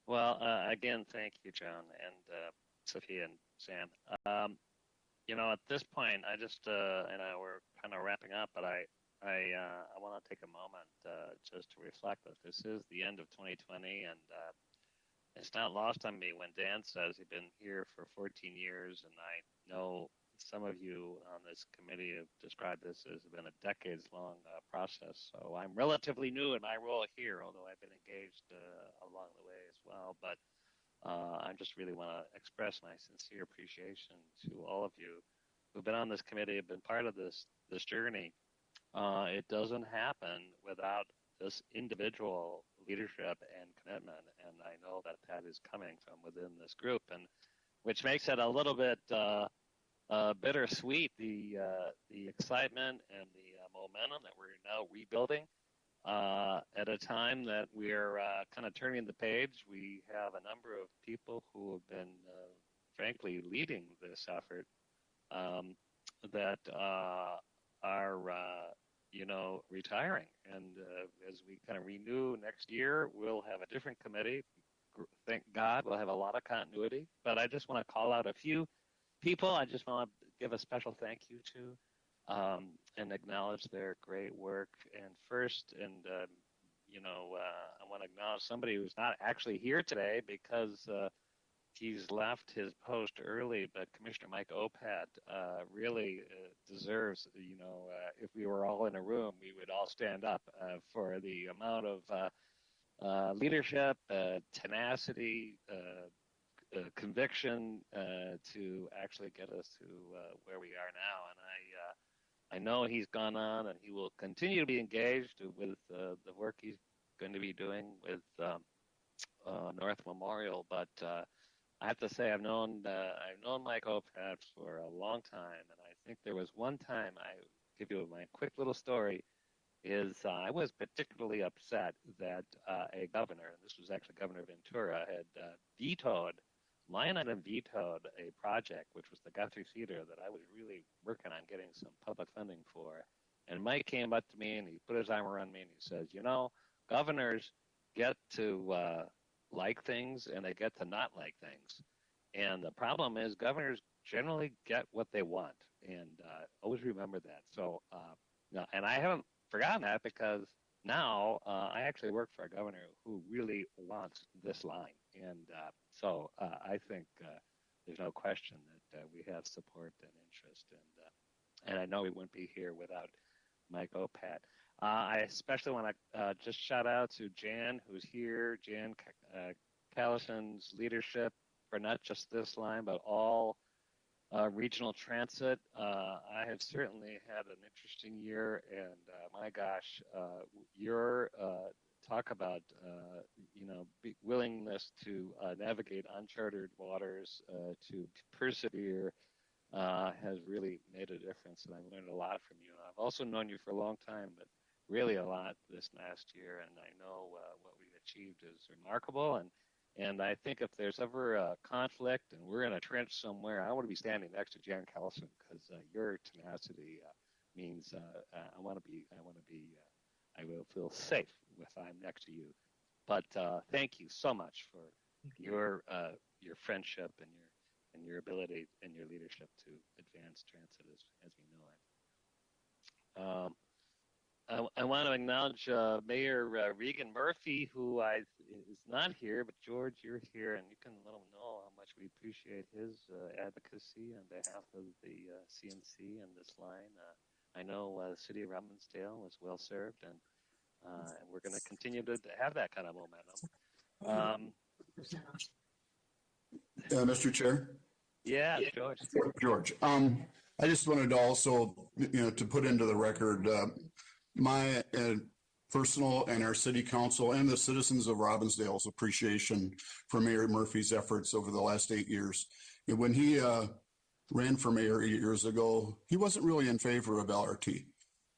Well, again, thank you, Joan and Sophia and Sam. At this point, I just, we're kind of wrapping up, but I want to take a moment just to reflect that this is the end of 2020, and it's not lost on me when Dan says he's been here for 14 years, and I know some of you on this committee have described this as been a decades-long process. So I'm relatively new in my role here, although I've been engaged along the way as well. But I just really want to express my sincere appreciation to all of you who've been on this committee, have been part of this journey. It doesn't happen without this individual leadership and commitment, and I know that that is coming from within this group, and which makes it a little bit bittersweet, the excitement and the momentum that we're now rebuilding at a time that we're kind of turning the page. We have a number of people who have been frankly leading this effort, that are retiring. And as we kind of renew next year, we'll have a different committee. Thank God we'll have a lot of continuity. But I just want to call out a few people I just want to give a special thank you to, and acknowledge their great work. And first, I want to acknowledge somebody who's not actually here today because he's left his post early, but Commissioner Mike Opat really deserves, if we were all in a room, we would all stand up for the amount of leadership, tenacity, conviction to actually get us to where we are now. And I know he's gone on and he will continue to be engaged with the work he's going to be doing with North Memorial. But I have to say I've known Mike Opat for a long time, and I think there was one time, I give you my quick little story, is I was particularly upset that a governor, and this was actually Governor Ventura, had line item vetoed a project, which was the Guthrie Theater, that I was really working on getting some public funding for. And Mike came up to me and he put his arm around me and he says, governors get to like things and they get to not like things. And the problem is governors generally get what they want. And always remember that. So, and I haven't forgotten that because now I actually work for a governor who really wants this line. And so I think there's no question that we have support and interest. And I know we wouldn't be here without Mike Opat. I especially want to just shout out to Jan, who's here, Jan Callison's leadership for not just this line, but all regional transit. I have certainly had an interesting year, and my gosh, your talk about willingness to navigate uncharted waters, to persevere, has really made a difference, and I've learned a lot from you. I've also known you for a long time, but really a lot this last year, and I know what we've achieved is remarkable. And I think if there's ever a conflict and we're in a trench somewhere, I want to be standing next to Jan Callison because your tenacity means I will feel safe if I'm next to you. But thank you so much for your friendship and your ability and your leadership to advance transit as we know it. I want to acknowledge Mayor Regan Murphy, who is not here, but George, you're here, and you can let him know how much we appreciate his advocacy on behalf of the CNC and this line. I know the city of Robbinsdale was well served, and we're going to continue to have that kind of momentum. Mr. Chair? Yeah, George. George, I just wanted to also, to put into the record my personal and our city council and the citizens of Robbinsdale's appreciation for Mayor Murphy's efforts over the last 8 years. When he ran for mayor 8 years ago, he wasn't really in favor of LRT.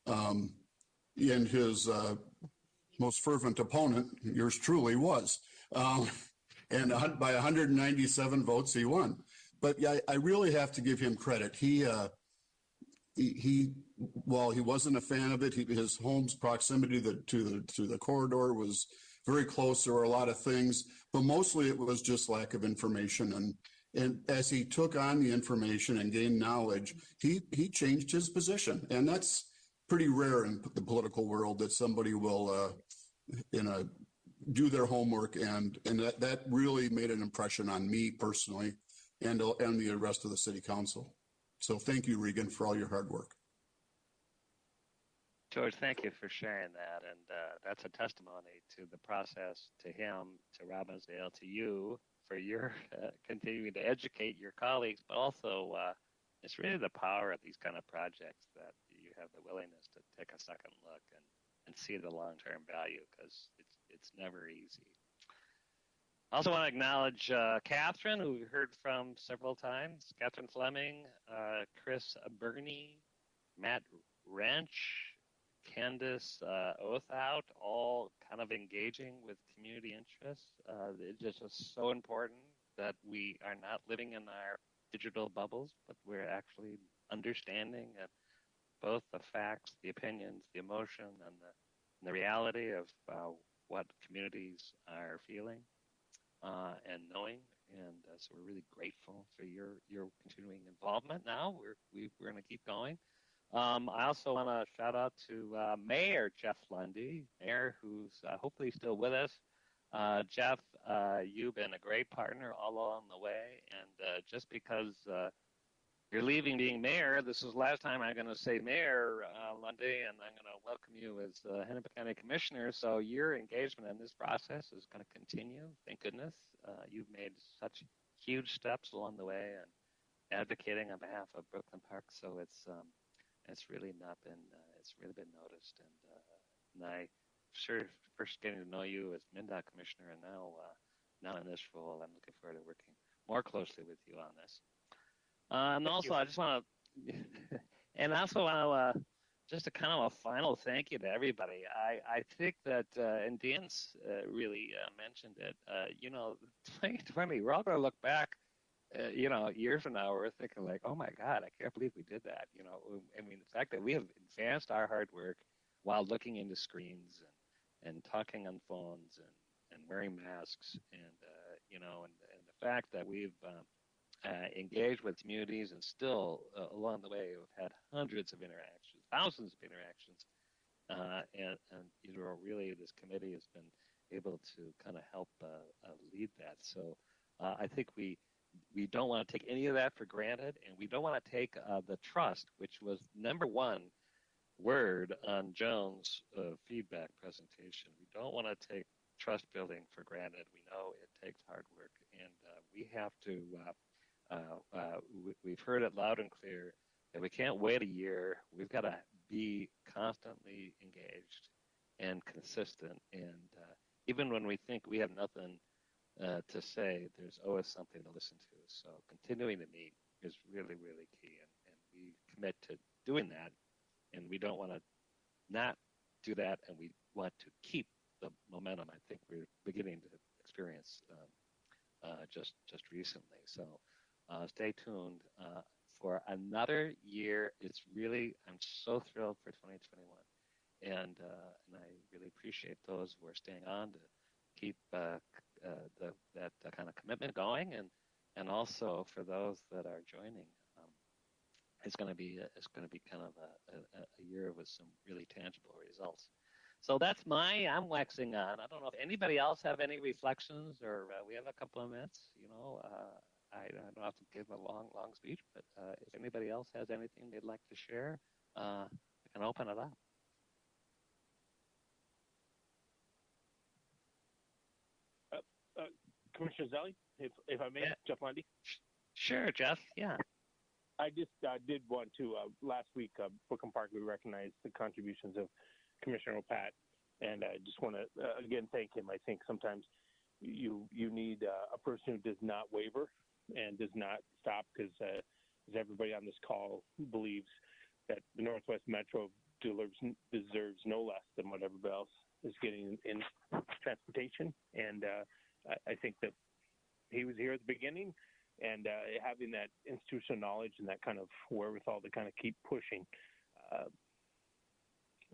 And his most fervent opponent, yours truly, was. And by 197 votes, he won. But yeah, I really have to give him credit. While he wasn't a fan of it, his home's proximity to the corridor was very close. There were a lot of things, but mostly it was just lack of information. And as he took on the information and gained knowledge, he changed his position. And that's pretty rare in the political world, that somebody will do their homework, and that really made an impression on me personally and the rest of the city council. So thank you, Regan, for all your hard work. George, thank you for sharing that. And that's a testimony to the process, to him, to Robbinsdale, to you, for your continuing to educate your colleagues, but also it's really the power of these kind of projects that you have the willingness to take a second look and see the long-term value, because it's never easy. I also want to acknowledge Catherine, who we heard from several times, Catherine Fleming, Chris Burney, Matt Wrench, Candace Oathout, all kind of engaging with community interests. It's just so important that we are not living in our digital bubbles, but we're actually understanding both the facts, the opinions, the emotion, and the reality of what communities are feeling and knowing. And so we're really grateful for your continuing involvement. Now we're going to keep going. I also want to shout out to Mayor Jeff Lundy, Mayor who's hopefully still with us. Jeff, you've been a great partner all along the way, and just because you're leaving being mayor, this is the last time I'm going to say Mayor Lundy, and I'm going to welcome you as Hennepin County Commissioner. So your engagement in this process is going to continue. Thank goodness. You've made such huge steps along the way and advocating on behalf of Brooklyn Park. So it's really been noticed, and I sure first getting to know you as MnDOT Commissioner, and now in this role, I'm looking forward to working more closely with you on this. And also, I just want to, and also want to just a kind of a final thank you to everybody. I think that, and Dan's really mentioned it. 2020, we're all going to look back years from now, we're thinking like, oh my God, I can't believe we did that. I mean, the fact that we have advanced our hard work while looking into screens and talking on phones and wearing masks and the fact that we've engaged with communities and still along the way have had hundreds of interactions, thousands of interactions. Really this committee has been able to kind of help lead that. So I think we don't want to take any of that for granted, and we don't want to take the trust, which was number one word on Joan's feedback presentation. We don't want to take trust building for granted. We know it takes hard work, and we have to, we've heard it loud and clear that we can't wait a year. We've got to be constantly engaged and consistent, and even when we think we have nothing to say, there's always something to listen to. So continuing to meet is really, really key, and we commit to doing that, and we don't want to not do that, and we want to keep the momentum I think we're beginning to experience just recently. So stay tuned for another year. It's really, I'm so thrilled for 2021, and I really appreciate those who are staying on to keep that kind of commitment going, and also for those that are joining. It's going to be kind of a year with some really tangible results. So I'm waxing on. I don't know if anybody else have any reflections, or we have a couple of minutes. I don't have to give a long speech, but if anybody else has anything they'd like to share, I can open it up. Commissioner Zelli, if I may, yeah. Jeff Lundy. Sure, Jeff. Yeah. I just did want to, last week, Brooklyn Park, we recognized the contributions of Commissioner O'Pat, and I just want to, again, thank him. I think sometimes you need a person who does not waver and does not stop, because as everybody on this call believes that the Northwest Metro deserves no less than what everybody else is getting in transportation, and I think that he was here at the beginning, and having that institutional knowledge and that kind of wherewithal to kind of keep pushing,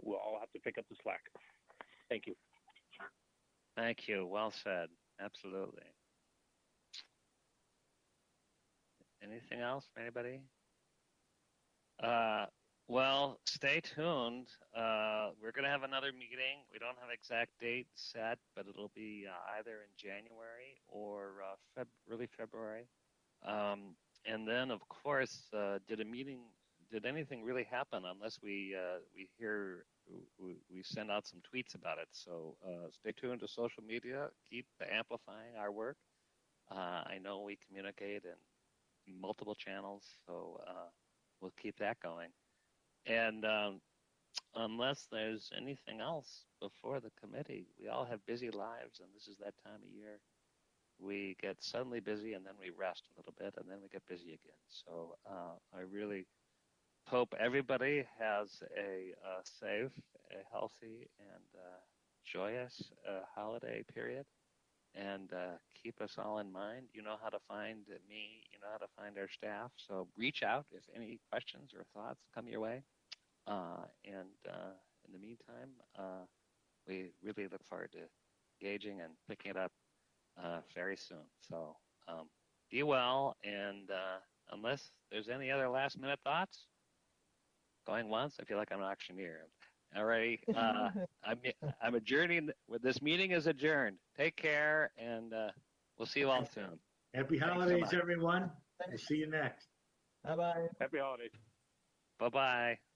we'll all have to pick up the slack. Thank you. Thank you. Well said. Absolutely. Anything else from anybody? Well, stay tuned. We're going to have another meeting. We don't have exact date set, but it'll be either in January or early February. And then, of course, did anything really happen unless we send out some tweets about it? So stay tuned to social media. Keep amplifying our work. I know we communicate in multiple channels, so we'll keep that going. And unless there's anything else before the committee, we all have busy lives, and this is that time of year. We get suddenly busy, and then we rest a little bit, and then we get busy again. So I really hope everybody has a safe, a healthy, and joyous holiday period. and keep us all in mind. You know how to find me. You know how to find our staff. So reach out if any questions or thoughts come your way. And in the meantime, we really look forward to engaging and picking it up very soon. So be well, and unless there's any other last minute thoughts, going once, I feel like I'm an auctioneer. All right, I'm adjourning. This meeting is adjourned. Take care, and we'll see you all soon. Happy Thanks so holidays, much. everyone. We'll see you next. Bye-bye. Happy holidays. Bye-bye.